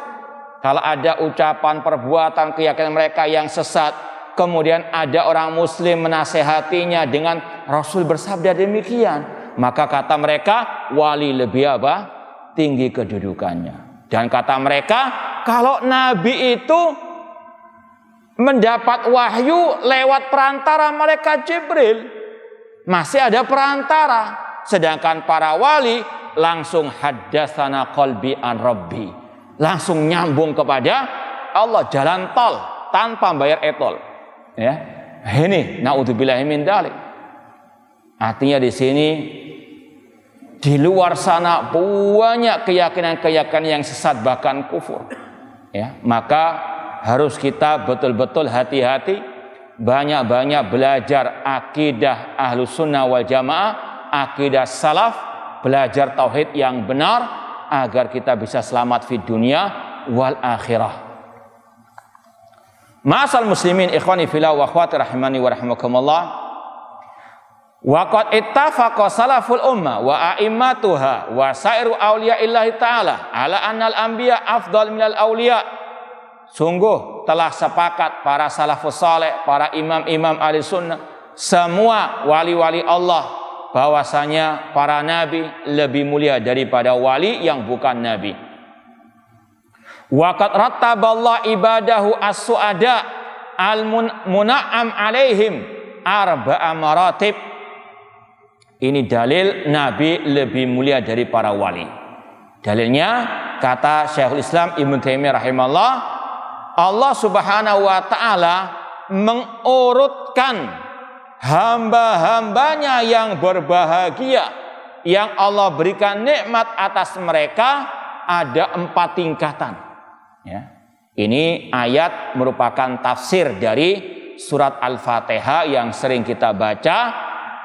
Kalau ada ucapan, perbuatan, keyakinan mereka yang sesat, kemudian ada orang muslim menasehatinya dengan Rasul bersabda demikian, maka kata mereka wali lebih apa? Tinggi kedudukannya. Dan kata mereka, kalau nabi itu mendapat wahyu lewat perantara malaikat Jibril, masih ada perantara. Sedangkan para wali langsung haddatsana qalbi an rabbi, langsung nyambung kepada Allah, jalan tol tanpa bayar etol. Ini naudzubillahi min dzalik. Artinya di sini, di luar sana banyak keyakinan-keyakinan yang sesat bahkan kufur. Maka harus kita betul-betul hati-hati, banyak-banyak belajar akidah Ahlus Sunnah wal Jamaah, akidah salaf, belajar tauhid yang benar agar kita bisa selamat di dunia wal akhirah. Ma'asal muslimin ikhwani fillah wa akhwati rahimani wa rahimakumullah. Wa qad ittafaqa salaful ummah wa a'immatuha wa sairu auliya'illahi ta'ala ala annal anbiya afdal minal auliya. Sungguh telah sepakat para salafus saleh, para imam-imam ahli sunnah, semua wali-wali Allah, bahwasanya para nabi lebih mulia daripada wali yang bukan nabi. Wa qad rattaballahu ibadahu as-su'ada al-muna'am alaihim arba'a maratib. Ini dalil Nabi lebih mulia dari para wali. Dalilnya kata Syekhul Islam Ibnu Taimiyah rahimahullah, Allah Subhanahu wa taala mengurutkan hamba-hambanya yang berbahagia, yang Allah berikan nikmat atas mereka, ada 4 tingkatan. Ya. Ini ayat merupakan tafsir dari surat Al-Fatihah yang sering kita baca.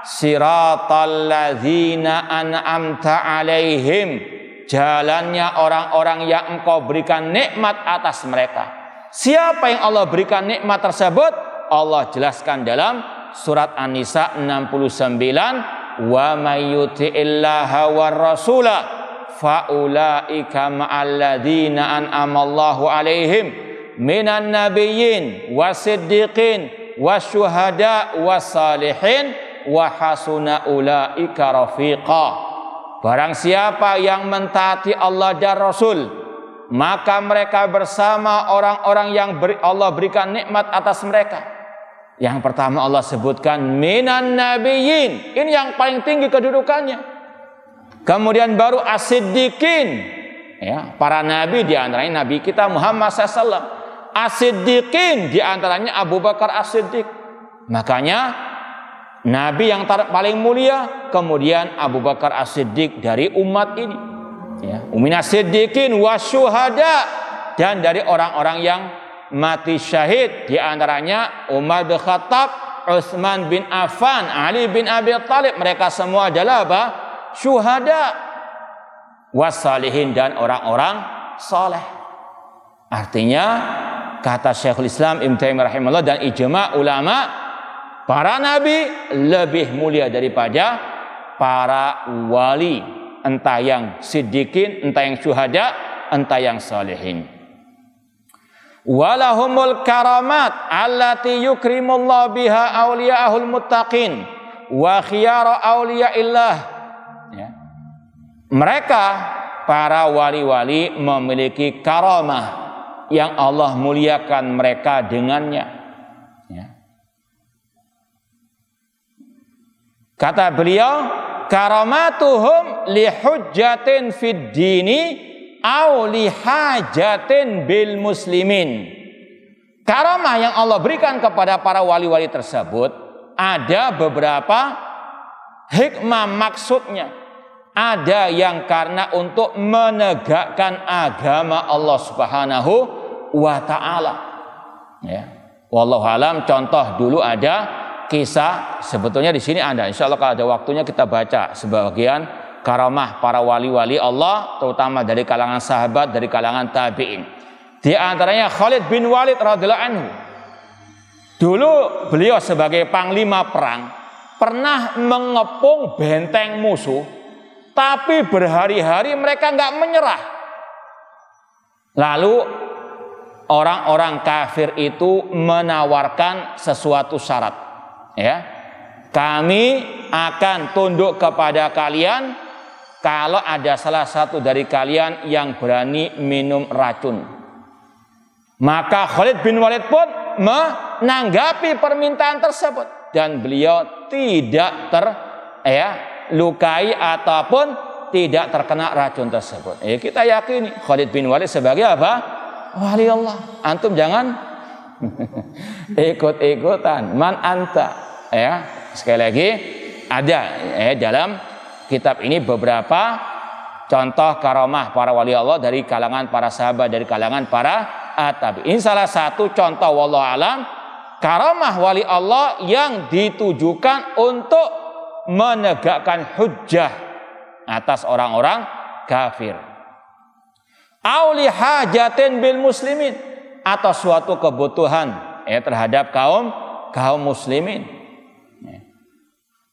Siratal ladzina an'amta alaihim, jalannya orang-orang yang Engkau berikan nikmat atas mereka. Siapa yang Allah berikan nikmat tersebut? Allah jelaskan dalam surat An-Nisa 69, wa may yuti'illaha war rasula faulaika ma'alladzina an'amallahu alaihim minan nabiyyin wasiddiqin wasyuhada wassalihin wa hasuna ulaika rafiqa. Barang siapa yang mentaati Allah dan Rasul, maka mereka bersama orang-orang yang Allah berikan nikmat atas mereka. Yang pertama Allah sebutkan minan nabiyyin, ini yang paling tinggi kedudukannya. Kemudian baru as-siddiqin, ya, para nabi, di antaranya nabi kita Muhammad SAW. As-siddiqin, di antaranya Abu Bakar As-Siddiq. Makanya nabi yang paling mulia, kemudian Abu Bakar As-Siddiq dari umat ini. Ya, minas siddiqin wasyuhada, dan dari orang-orang yang mati syahid, di antaranya Umar bin Khattab, Utsman bin Affan, Ali bin Abi Thalib. Mereka semua adalah apa? Syuhada. Wassalihin, dan orang-orang saleh. Artinya kata Syekhul Islam Ibnu Taimiyah rahimahullah dan ijma ulama, para nabi lebih mulia daripada para wali, entah yang siddiqin, entah yang syuhada, entah yang salihin. Walahumul karamat allati yukrimullahu biha awliya'ahul muttaqin wa khiyara awliya'illah. Ya. Mereka para wali-wali memiliki karamah yang Allah muliakan mereka dengannya. Ya. Kata beliau, karamatuhum li hujjatin fid dini aw li hajatin bil muslimin. Karamah yang Allah berikan kepada para wali-wali tersebut ada beberapa hikmah maksudnya. Ada yang karena untuk menegakkan agama Allah Subhanahu wa taala. Ya. Wallahu alam, contoh dulu ada kisah, sebetulnya di sini ada. Insya Allah kalau ada waktunya kita baca sebagian karamah para wali-wali Allah, terutama dari kalangan sahabat, dari kalangan tabi'in. Di antaranya Khalid bin Walid radhiyallahu anhu. Dulu beliau sebagai panglima perang pernah mengepung benteng musuh, tapi berhari-hari mereka nggak menyerah. Lalu orang-orang kafir itu menawarkan sesuatu syarat. Ya, kami akan tunduk kepada kalian kalau ada salah satu dari kalian yang berani minum racun. Maka Khalid bin Walid pun menanggapi permintaan tersebut, dan beliau tidak terlukai ataupun tidak terkena racun tersebut. Kita yakini Khalid bin Walid sebagai apa? Wali Allah. Antum jangan ikut-ikutan. Man anta. Ya, sekali lagi ada dalam kitab ini beberapa contoh karamah para wali Allah dari kalangan para sahabat, dari kalangan para tabi'in. Ini salah satu contoh wallahu alam karamah wali Allah yang ditujukan untuk menegakkan hujjah atas orang-orang kafir. Auli hajatin bil muslimin, atau suatu kebutuhan terhadap kaum muslimin.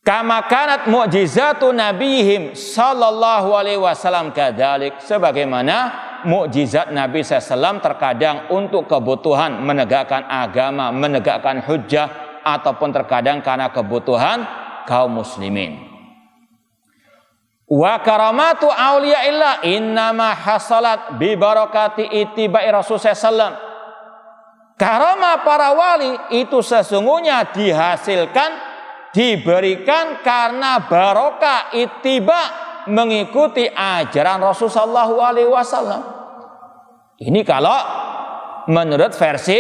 Kama kanat mu'jizatu nabihim sallallahu alaihi wasallam kadzalik, sebagaimana mukjizat Nabi SAW terkadang untuk kebutuhan menegakkan agama, menegakkan hujjah, ataupun terkadang karena kebutuhan kaum muslimin. Wa karamatu auliyaillah innama hasalat bi barakati ittiba'i Rasul sallallahu. Karamah para wali itu sesungguhnya dihasilkan, diberikan karena barokah ittiba, mengikuti ajaran Rasulullah sallallahu alaihi wasallam. Ini kalau menurut versi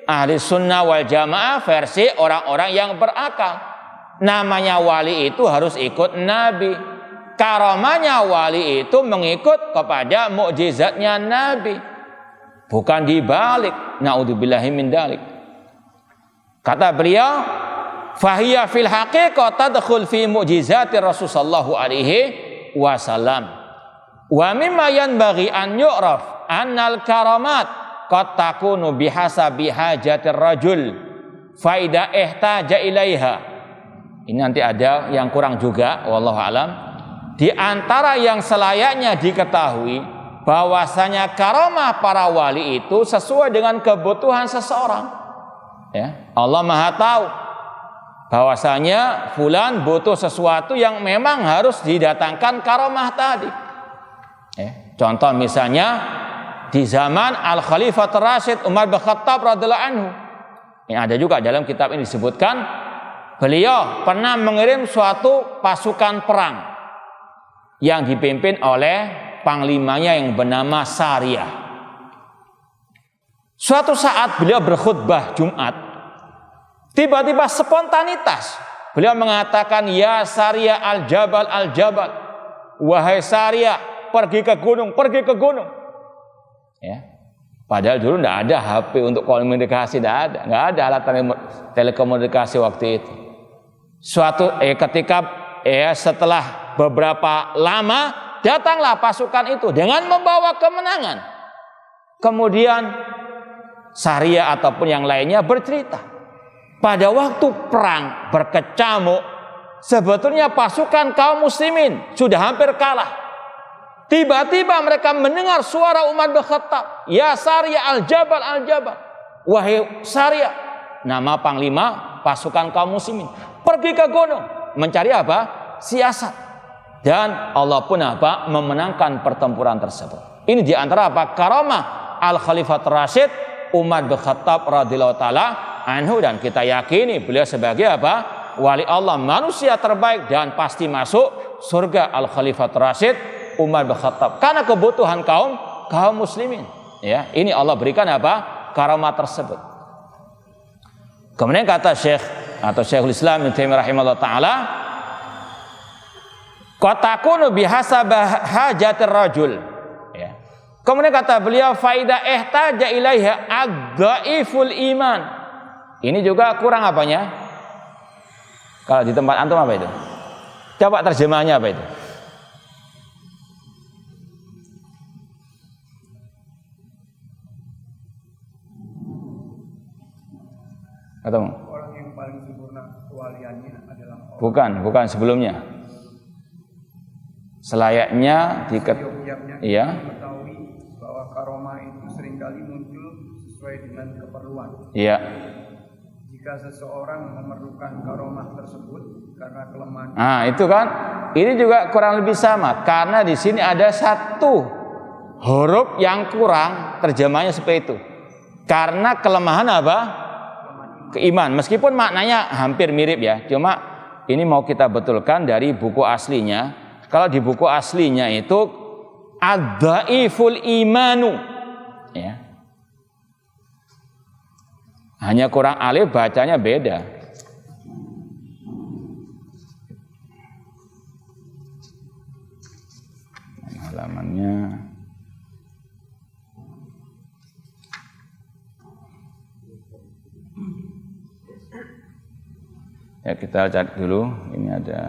ahli sunnah wal jamaah, versi orang-orang yang berakal. Namanya wali itu harus ikut Nabi. Karamahnya wali itu mengikut kepada mukjizatnya Nabi, bukan dibalik. Naudzubillahi min dzalik. Kata beliau, fahiya fil haqiqah tadkhul fi mukjizati Rasul sallallahu alaihi wasallam. Wa mimma yanbaghi an yu'raf annal karamat qad takunu bihasabi hajatir rajul fa idza ihtaja ilaiha. Ini nanti ada yang kurang juga, wallahu alam. Di antara yang selayaknya diketahui bahwasanya karamah para wali itu sesuai dengan kebutuhan seseorang. Ya, Allah Maha tahu bahwasanya fulan butuh sesuatu yang memang harus didatangkan karamah tadi. Contoh misalnya di zaman Al Khalifah Rasyid Umar bin Khattab radhiyallahu anhu. Yang ada juga dalam kitab ini disebutkan beliau pernah mengirim suatu pasukan perang yang dipimpin oleh panglimanya yang bernama Sariyah. Suatu saat beliau berkhutbah Jumat, tiba-tiba spontanitas beliau mengatakan, ya Sariyah al-jabal al-jabal, wahai Sariyah, pergi ke gunung, pergi ke gunung. Ya. Padahal dulu tidak ada HP untuk komunikasi, tidak ada alat telekomunikasi waktu itu. Ketika setelah beberapa lama datanglah pasukan itu dengan membawa kemenangan. Kemudian Sariyah ataupun yang lainnya bercerita, pada waktu perang berkecamuk, sebetulnya pasukan kaum muslimin sudah hampir kalah. Tiba-tiba mereka mendengar suara Umar bin Khattab, ya Sariyah al-jabal al-jabal, wahai Sariyah, nama panglima pasukan kaum muslimin, pergi ke gunung mencari apa? Siasat. Dan Allah pun memenangkan pertempuran tersebut. Ini diantara karamah Al Khalifah Rasyid Umar bin Khattab radhiyallahu taala anhu, dan kita yakini beliau sebagai wali Allah, manusia terbaik, dan pasti masuk surga Al Khalifah Rasyid Umar bin Khattab karena kebutuhan kaum muslimin. Ya, ini Allah berikan karamah tersebut. Kemudian kata Syekh atau Syekhul Islam Ibnu Taimiyah rahimahullah taala, qatakunu bihasabah hajatir rajul. Ya. Kemudian kata beliau, faida ihtaja ilaiha ad-dhaiful iman. Ini juga kurang apanya? Kalau di tempat antum apa itu? Coba terjemahnya apa itu? Ketemu? Orang yang paling sempurna kewaliannya adalah bukan sebelumnya. Selayaknya iya, mengetahui bahwa karomah itu seringkali muncul sesuai dengan keperluan. Iya. Jika seseorang memerlukan karomah tersebut karena kelemahan. Nah, itu kan, ini juga kurang lebih sama, karena di sini ada satu huruf yang kurang, terjemahnya seperti itu. Karena kelemahan keiman. Meskipun maknanya hampir mirip ya, cuma ini mau kita betulkan dari buku aslinya. Kalau di buku aslinya itu ad-dhaiful imanu, ya. Hanya kurang alif, bacanya beda. Halamannya ya, kita cari dulu. Ini ada.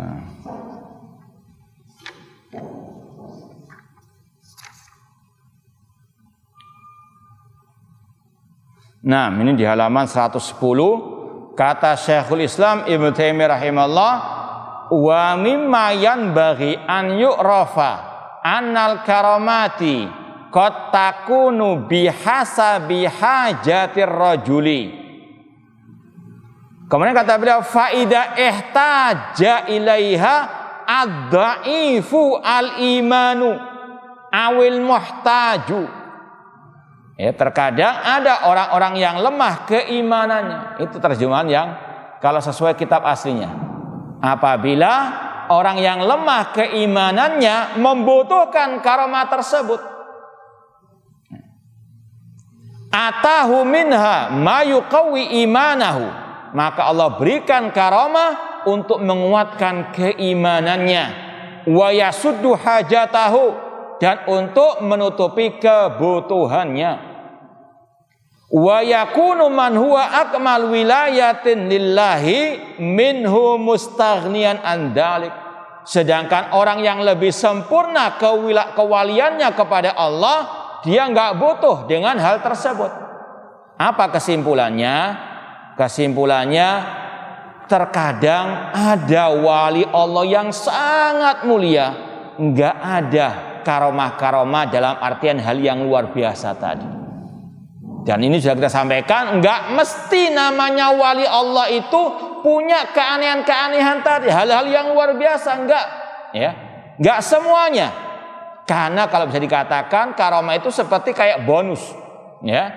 Nah, ini di halaman 110 kata Syekhul Islam Ibnu Taimiyah rahimahullah, wa mimma yanbaghi an yu'rafa annal karamati qad takunu bihasabi hajatir rajuli. Kemudian kata beliau, faida ihtaja ilaiha ad-dhaifu al-imanu awil muhtaju. Ya, terkadang ada orang-orang yang lemah keimanannya. Itu terjemahan yang kalau sesuai kitab aslinya. Apabila orang yang lemah keimanannya membutuhkan karamah tersebut. atahu minha ma yuqawwi imanahu, maka Allah berikan karamah untuk menguatkan keimanannya, wa yasuddu hajatahu, dan untuk menutupi kebutuhannya. Wa yakunu man huwa akmal wilayatin lillahi minhu mustaghniyan an dzalik. Sedangkan orang yang lebih sempurna kewaliannya kepada Allah, dia nggak butuh dengan hal tersebut. Apa kesimpulannya? Kesimpulannya, terkadang ada wali Allah yang sangat mulia, nggak ada karomah-karomah dalam artian hal yang luar biasa tadi. Dan ini sudah kita sampaikan, nggak mesti namanya wali Allah itu punya keanehan-keanehan tadi, hal-hal yang luar biasa, enggak, ya, nggak semuanya. Karena kalau bisa dikatakan karomah itu seperti kayak bonus, ya.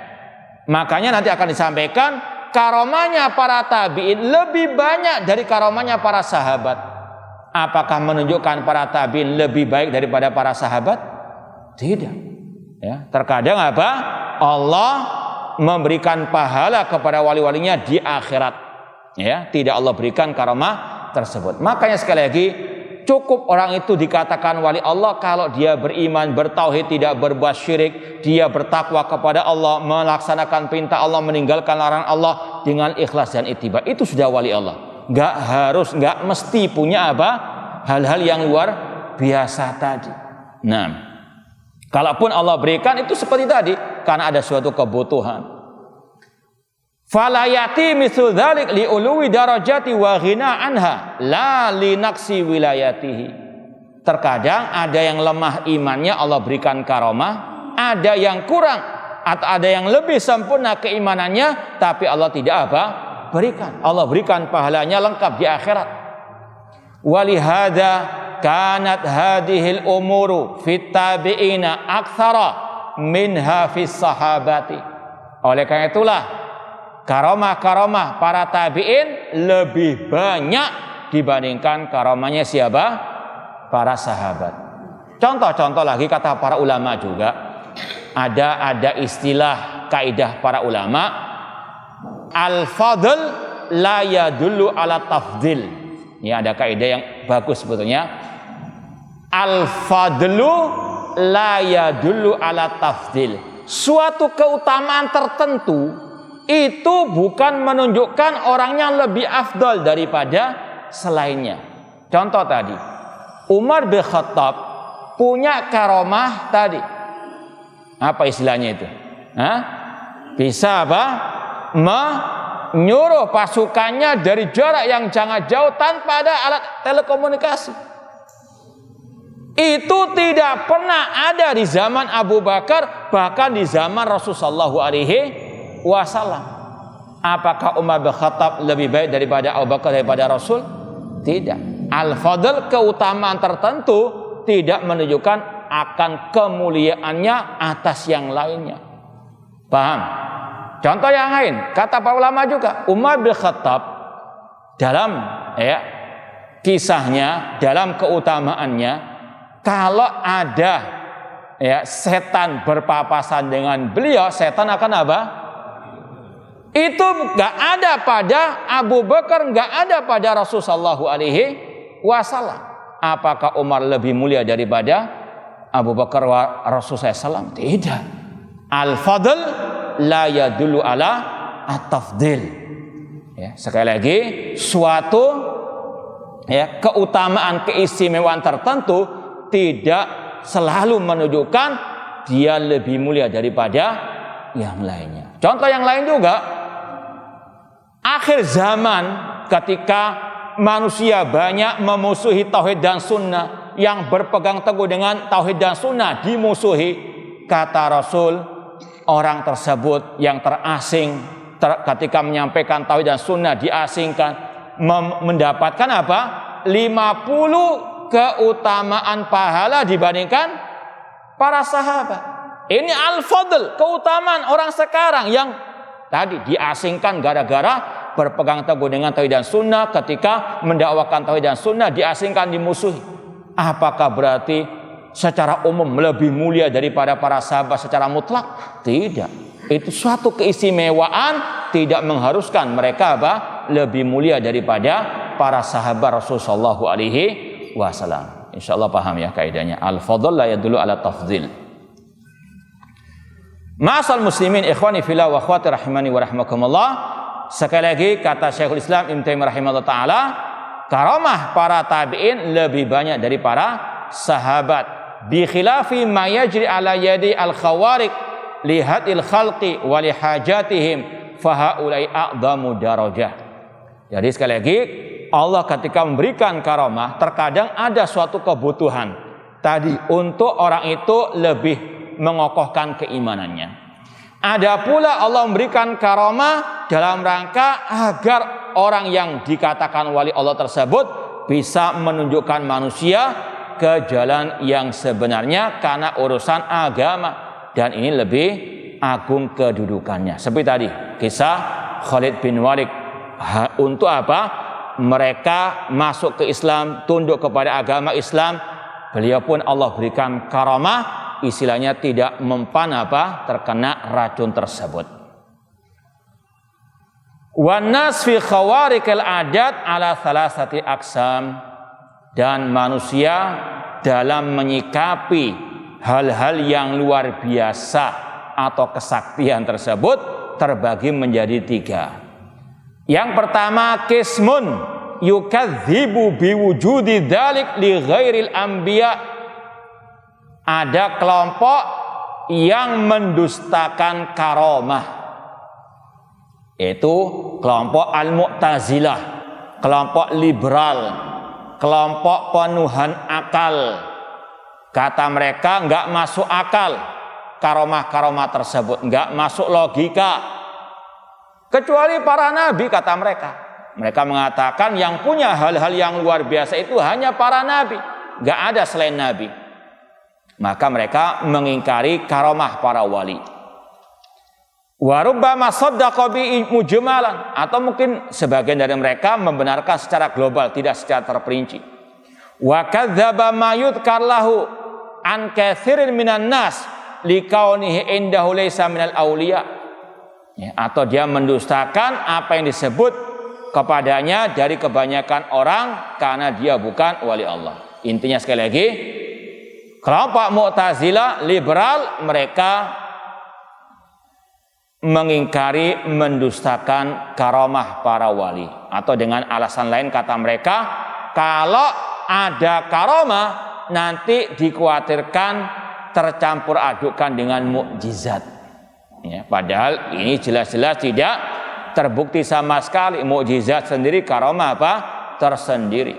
Makanya nanti akan disampaikan karomahnya para tabi'in lebih banyak dari karomahnya para sahabat. Apakah menunjukkan para tabi'in lebih baik daripada para sahabat? Tidak. Ya, terkadang apa? Allah memberikan pahala kepada wali-walinya di akhirat. Ya, tidak Allah berikan karomah tersebut. Makanya sekali lagi, cukup orang itu dikatakan wali Allah kalau dia beriman, bertauhid, tidak berbuat syirik, dia bertakwa kepada Allah, melaksanakan perintah Allah, meninggalkan larangan Allah dengan ikhlas dan ittiba. Itu sudah wali Allah. Nggak mesti punya apa? Hal-hal yang luar biasa tadi. Nah, kalaupun Allah berikan itu seperti tadi, karena ada suatu kebutuhan. Fala yati mithlu dzalik li uluwi darajati wa ghina anha la li naqsi wilayatihi. Terkadang ada yang lemah imannya Allah berikan karomah, ada yang kurang atau ada yang lebih sempurna keimanannya tapi Allah tidak apa? Berikan. Allah berikan pahalanya lengkap di akhirat. Walihada kanat hadhil umuru fit tabi'ina aktsara minha fis sahabati. Oleh karena itulah karomah-karomah para tabi'in lebih banyak dibandingkan karomahnya siapa? Para sahabat. Contoh-contoh lagi kata para ulama juga, ada istilah kaidah para ulama, al-fadl la yadullu ala tafdil. Ini ada kaidah yang bagus sebetulnya. Al-fadlu la yadullu ala tafdil. Suatu keutamaan tertentu itu bukan menunjukkan orangnya lebih afdal daripada selainnya. Contoh tadi, Umar bin Khattab punya karomah tadi. Apa istilahnya itu? Bisa apa? Menyuruh pasukannya dari jarak yang sangat jauh tanpa ada alat telekomunikasi. Itu tidak pernah ada di zaman Abu Bakar, bahkan di zaman Rasulullah SAW. Apakah Umar bin Khattab lebih baik daripada Abu Bakar daripada Rasul? Tidak. Al-fadl, keutamaan tertentu tidak menunjukkan akan kemuliaannya atas yang lainnya. Paham? Contoh yang lain, kata para ulama juga, Umar bin Khattab dalam kisahnya, dalam keutamaannya, kalau ada setan berpapasan dengan beliau, setan akan apa? Itu nggak ada pada Abu Bakar, nggak ada pada Rasulullah SAW. Apakah Umar lebih mulia daripada Abu Bakar wa Rasulullah SAW? Tidak. Al-fadl la yadullu ala at-tafdil. Ya, sekali lagi, suatu keutamaan, keistimewaan tertentu tidak selalu menunjukkan dia lebih mulia daripada yang lainnya. Contoh yang lain juga, akhir zaman ketika manusia banyak memusuhi tauhid dan sunnah, yang berpegang teguh dengan tauhid dan sunnah dimusuhi, kata Rasul, orang tersebut yang terasing ketika menyampaikan tauhid dan sunnah diasingkan, mendapatkan apa? 50 keutamaan pahala dibandingkan para sahabat. Ini al-fadl, keutamaan orang sekarang yang tadi diasingkan gara-gara berpegang teguh dengan tauhid dan sunnah, ketika mendakwakan tauhid dan sunnah diasingkan, dimusuhi. Apakah berarti secara umum lebih mulia daripada para sahabat secara mutlak? Tidak. Itu suatu keistimewaan, tidak mengharuskan mereka lebih mulia daripada para sahabat Rasulullah sallallahu alaihi wasallam. Insyaallah paham ya kaidahnya. Al-fadl la yadullu ala tafdhil. Ma'asal muslimin ikhwani fillah wa akhwati rahimani wa rahmakumullah. Sekali lagi kata Syekhul Islam Ibnu Taimiyah rahimahullah taala, karamah para tabi'in lebih banyak dari para sahabat. Bi khilafi ma yajri ala yadi al-khawariq lihatil khalqi wa lihajatihim fahaulai a'dhamu darajah. Jadi sekali lagi Allah ketika memberikan karamah terkadang ada suatu kebutuhan tadi untuk orang itu lebih mengokohkan keimanannya. Ada pula Allah memberikan karamah dalam rangka agar orang yang dikatakan wali Allah tersebut bisa menunjukkan manusia ke jalan yang sebenarnya karena urusan agama. Dan ini lebih agung kedudukannya. Seperti tadi kisah Khalid bin Walid. Untuk apa? Mereka masuk ke Islam, tunduk kepada agama Islam. Beliau pun Allah berikan karamah, istilahnya tidak mempan terkena racun tersebut. Wan nas fi khawariqil adat ala thalathati aqsam. Dan manusia dalam menyikapi hal-hal yang luar biasa atau kesaktian tersebut terbagi menjadi 3. Yang pertama, qismun yukadzibu biwujudi dzalik li ghairil anbiya. Ada kelompok yang mendustakan karamah. Itu kelompok Al-Mu'tazilah, kelompok liberal, kelompok penuhan akal. Kata mereka enggak masuk akal karamah-karamah tersebut, enggak masuk logika. Kecuali para nabi, kata mereka. Mereka mengatakan yang punya hal-hal yang luar biasa itu hanya para nabi, enggak ada selain nabi. Maka mereka mengingkari karamah para wali. Wa rubbama saddaqa bi mujmalan, atau mungkin sebagian dari mereka membenarkan secara global, tidak secara terperinci. Wa kadzdzaba ma yudkar lahu an katsirin minan nas likaunihi indahu laysa minal auliya. Ya, atau dia mendustakan apa yang disebut kepadanya dari kebanyakan orang karena dia bukan wali Allah. Intinya sekali lagi, kelompok Mu'tazilah liberal mereka mengingkari, mendustakan karamah para wali. Atau dengan alasan lain kata mereka, kalau ada karamah nanti dikhawatirkan tercampur adukkan dengan mukjizat. Ya, padahal ini jelas-jelas tidak terbukti sama sekali. Mukjizat sendiri, karamah tersendiri.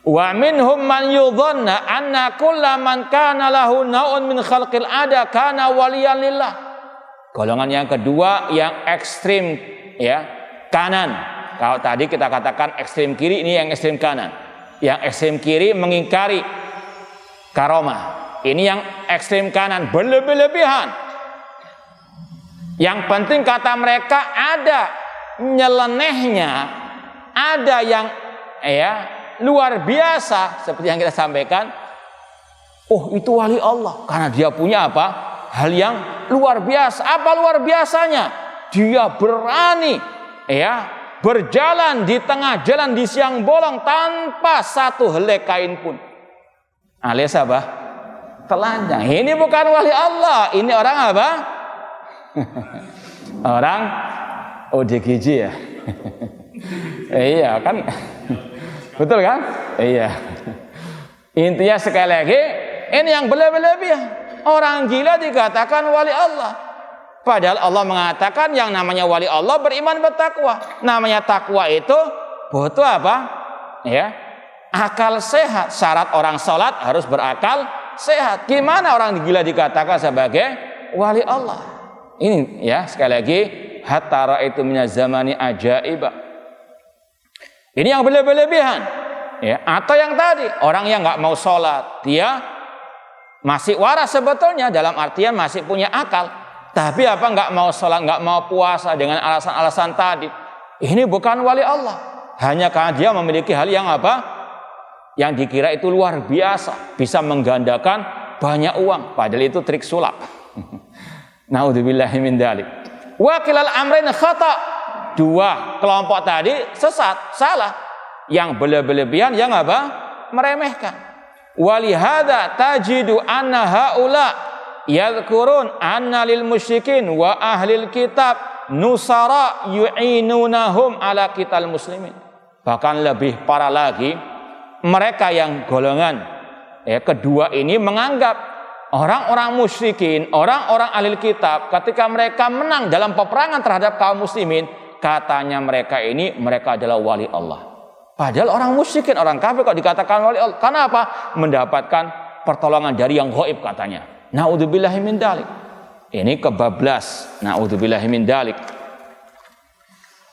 Wa minhum man yudhanna anna kullaman kana lahu naun min khalqil ada kana waliyan lillah. Golongan yang kedua yang ekstrim ya, kanan. Kalau tadi kita katakan ekstrim kiri, ini yang ekstrim kanan. Yang ekstrem kiri mengingkari karamah. Ini yang ekstrem kanan, berlebih-lebihan. Yang penting kata mereka ada nyelenehnya, ada yang luar biasa seperti yang kita sampaikan. Oh, itu wali Allah karena dia punya hal yang luar biasa. Apa luar biasanya? Dia berani berjalan di tengah jalan di siang bolong tanpa satu helai kain pun. Alias telanjang. Ini bukan wali Allah, ini orang orang ODGJ ya. Iya kan, betul kan? Iya. Intinya sekali lagi, ini yang berlebih-lebihan. Orang gila dikatakan wali Allah. Padahal Allah mengatakan yang namanya wali Allah beriman bertakwa. Namanya takwa itu butuh akal sehat. Syarat orang sholat harus berakal sehat. Gimana orang gila dikatakan sebagai wali Allah? Ini sekali lagi, hatta ra'aitu minaz zamani ajaiba. Ini yang berlebihan. Atau yang tadi, orang yang nggak mau sholat, dia masih waras sebetulnya, dalam artian masih punya akal. Tapi nggak mau sholat, nggak mau puasa dengan alasan-alasan tadi. Ini bukan wali Allah. Hanya karena dia memiliki hal yang yang dikira itu luar biasa, bisa menggandakan banyak uang. Padahal itu trik sulap. Naudzubillahi min dzalik. Wa kilal amrain khata. Dua kelompok tadi sesat, salah. Yang berlebihan yang apa? Meremehkan. Walihada tajidu anna haula yadhkurun anna lil musyrikin wa ahlil kitab nusara yu'inunahum ala qital muslimin. Bahkan lebih parah lagi, mereka yang golongan kedua ini menganggap orang-orang musyrikin, orang-orang ahli kitab ketika mereka menang dalam peperangan terhadap kaum muslimin, katanya mereka adalah wali Allah. Padahal orang musyrikin, orang kafir kok dikatakan wali Allah. Karena apa? Mendapatkan pertolongan dari yang gaib katanya. Naudzubillahi min dzalik. Ini kebablas. Naudzubillahi min dzalik.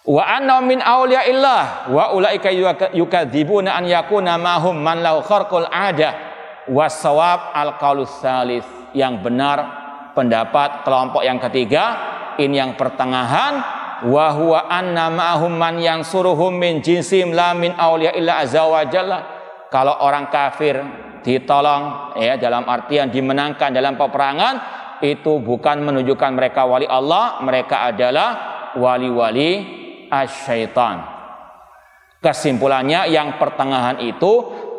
Wa anna min auliyaillah wa ulaika yukadzibuna an yakuna mahum man lahu kharqul ada wasawab al-qaulus salis. Yang benar pendapat kelompok yang ketiga, ini yang pertengahan, wa huwa anna ma'hum man yansuruhum min jinsim la min auliya illa azza wa jalla. Kalau orang kafir ditolong dalam artian dimenangkan dalam peperangan, itu bukan menunjukkan mereka wali Allah, mereka adalah wali-wali asyaitan. Kesimpulannya yang pertengahan itu,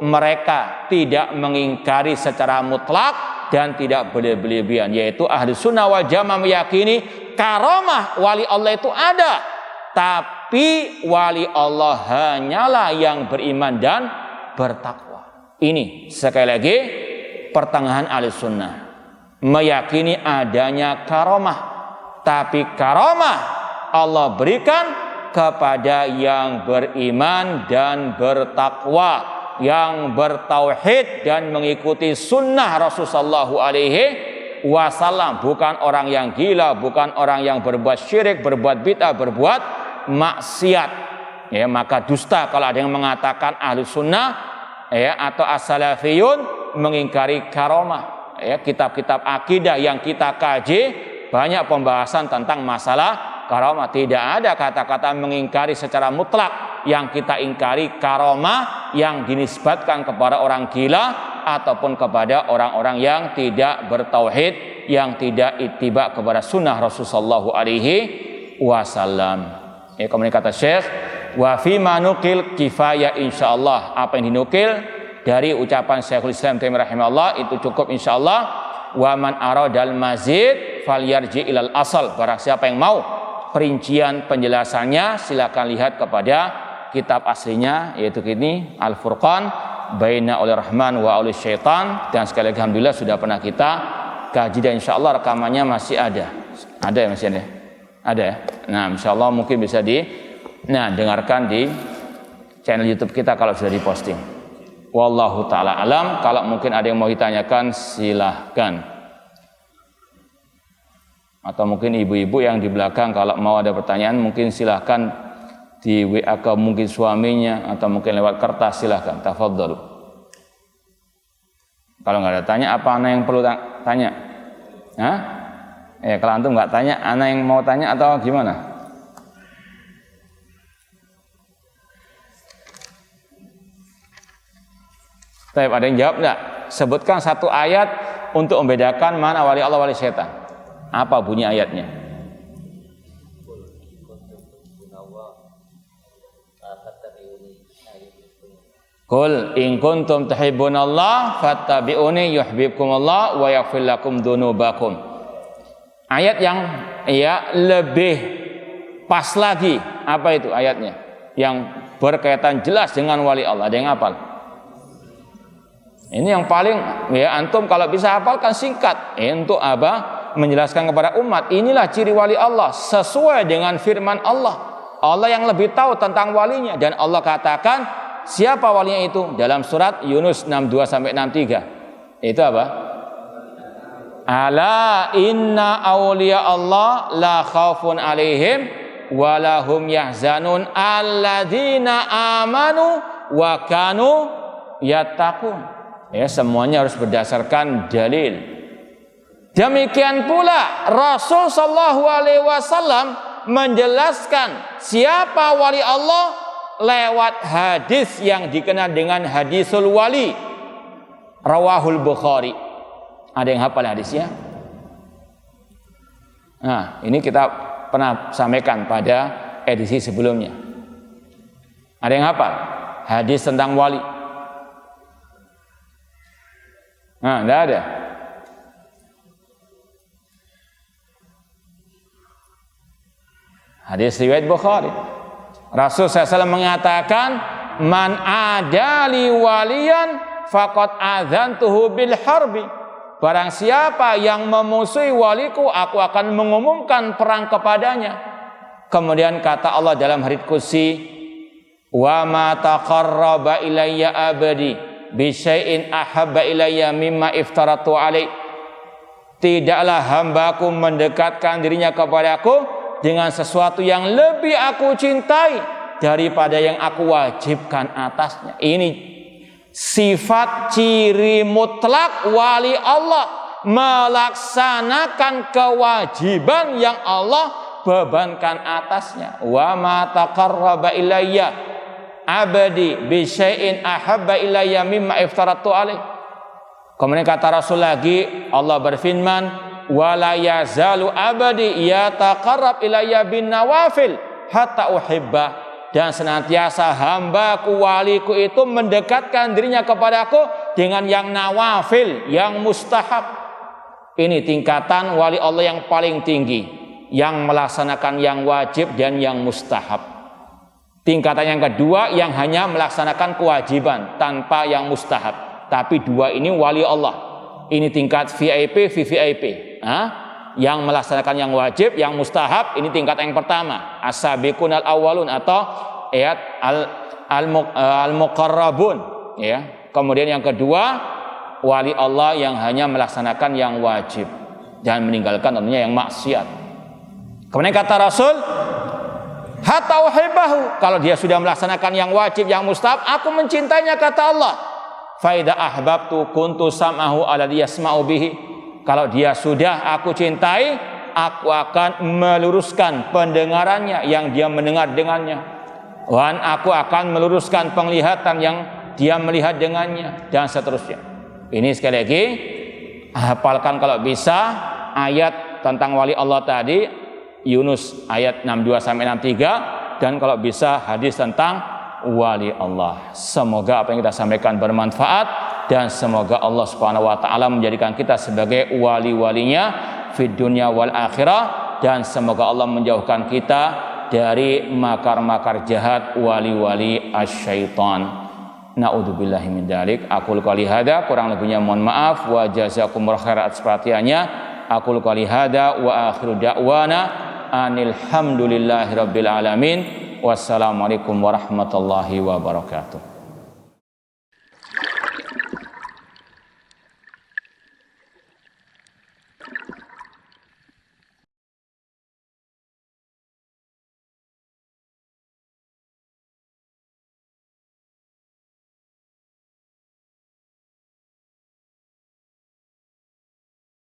mereka tidak mengingkari secara mutlak dan tidak berlebihan, yaitu ahli sunnah wal jamaah meyakini karamah wali Allah itu ada, tapi wali Allah hanyalah yang beriman dan bertakwa. Ini sekali lagi pertengahan ahli sunnah meyakini adanya karamah, tapi karamah Allah berikan kepada yang beriman dan bertakwa, yang bertauhid dan mengikuti sunnah Rasulullah SAW, bukan orang yang gila, bukan orang yang berbuat syirik, berbuat bid'ah, berbuat maksiat. Maka dusta kalau ada yang mengatakan ahlu sunnah atau as-salafiyun mengingkari karamah. Kitab-kitab akidah yang kita kaji banyak pembahasan tentang masalah karamah. Tidak ada kata-kata mengingkari secara mutlak. Yang kita ingkari karamah yang dinisbatkan kepada orang gila ataupun kepada orang-orang yang tidak bertauhid, yang tidak ittiba kepada sunnah Rasulullah SAW. Kemudian kata Syekh, wa fi manukil kifayah insyaallah. Apa yang dinukil dari ucapan Syekhul Islam Taimiyah rahimahullah itu cukup insyaallah. Wa man aradal mazid falyarji ilal asal. Barang siapa yang mau perincian penjelasannya, silakan lihat kepada kitab aslinya, yaitu ini Al-Furqan Baina Auliya Rahman wa Auliya Syaitan. Dan sekali lagi alhamdulillah sudah pernah kita kaji dan insyaallah rekamannya masih ada. Ada ya, masih ada? Ada ya? Nah, insyaallah mungkin bisa dengarkan di channel YouTube kita kalau sudah diposting. Wallahu ta'ala alam. Kalau mungkin ada yang mau ditanyakan silahkan. Atau mungkin ibu-ibu yang di belakang kalau mau ada pertanyaan mungkin silahkan di WA ke mungkin suaminya atau mungkin lewat kertas, silahkan. Tafadhalu. Kalau nggak ada tanya, apa anak yang perlu tanya? Hah? Kalau antum nggak tanya, anak yang mau tanya atau gimana? Baik, ada yang jawab nggak? Sebutkan satu ayat untuk membedakan mana wali Allah, wali setan. Apa bunyi ayatnya? Qul in kuntum tuhibbunallah fattabi'uni yuhibbukumullah wa yaghfir lakum dzunubakum. Ayat yang lebih pas lagi, apa itu ayatnya? Yang berkaitan jelas dengan wali Allah. Ada yang hafal? Ini yang paling antum kalau bisa hafalkan singkat. Untuk apa? Menjelaskan kepada umat, inilah ciri wali Allah sesuai dengan firman Allah. Allah yang lebih tahu tentang walinya, dan Allah katakan siapa walinya itu dalam surat Yunus 62-63. Itu apa? Ala inna awliya Allah la khaufun alaihim wa lahum yahzanun alladzina amanu wa kanu yattaqun. Semuanya harus berdasarkan dalil. Demikian pula Rasul sallallahu alaihi wasallam menjelaskan siapa wali Allah lewat hadis yang dikenal dengan hadisul wali, rawahul Bukhari. Ada yang hafal hadisnya? Nah, ini kita pernah sampaikan pada edisi sebelumnya. Ada yang hafal? Hadis tentang wali. Nah, enggak ada. Hadis riwayat Bukhari. Rasul SAW mengatakan, "Man adali waliyan faqad adzantuhu bil harbi." Barang siapa yang memusuhi waliku, aku akan mengumumkan perang kepadanya. Kemudian kata Allah dalam hadits qudsi, "Wa ma taqarraba ilayya abdi bi syai'in ahabba ilayya mimma iftaratu alaih." Tidaklah hambaku mendekatkan dirinya kepadaku dengan sesuatu yang lebih aku cintai daripada yang aku wajibkan atasnya. Ini sifat ciri mutlak wali Allah, melaksanakan kewajiban yang Allah bebankan atasnya. Wa ma taqarraba ilayya abdi bi syai'in ahabba ilayya mimma iftaratu alaih. Kemudian kata Rasul lagi, Allah berfirman, wa la yazalu abdi yataqarrab ilayya bin nawafil hatta uhibba. Dan senantiasa hambaku waliku itu mendekatkan dirinya kepadaku dengan yang nawafil, yang mustahab. Ini tingkatan wali Allah yang paling tinggi, yang melaksanakan yang wajib dan yang mustahab. Tingkatan yang kedua yang hanya melaksanakan kewajiban tanpa yang mustahab. Tapi dua ini wali Allah. Ini tingkat VIP, VVIP. Yang melaksanakan yang wajib, yang mustahab, ini tingkat yang pertama, as-sabiqunal awwalun atau ayat al-muqarrabun, ya. Kemudian yang kedua, wali Allah yang hanya melaksanakan yang wajib dan meninggalkan tentunya yang maksiat. Kemudian kata Rasul, hatta uhibbahu, kalau dia sudah melaksanakan yang wajib, yang mustahab, aku mencintainya, kata Allah. Fa idza ahbabtu kuntu sam'ahu alladhi yasma'u bihi. Kalau dia sudah aku cintai, aku akan meluruskan pendengarannya yang dia mendengar dengannya. Dan aku akan meluruskan penglihatan yang dia melihat dengannya, dan seterusnya. Ini sekali lagi, hafalkan kalau bisa ayat tentang wali Allah tadi, Yunus ayat 62-63, dan kalau bisa hadis tentang wali Allah. Semoga apa yang kita sampaikan bermanfaat, dan semoga Allah Subhanahu wa taala menjadikan kita sebagai wali-walinya fid dunya wal akhirah, dan semoga Allah menjauhkan kita dari makar-makar jahat wali-wali asyaitan. Naudzubillahi min dzalik. Aqul qouli hada, kurang lebihnya mohon maaf, wa jazakumullahu khairan atas perhatiannya. Aqul qouli hada wa akhiru da'wana anil hamdulillahi rabbil alamin. Wassalamualaikum warahmatullahi wabarakatuh.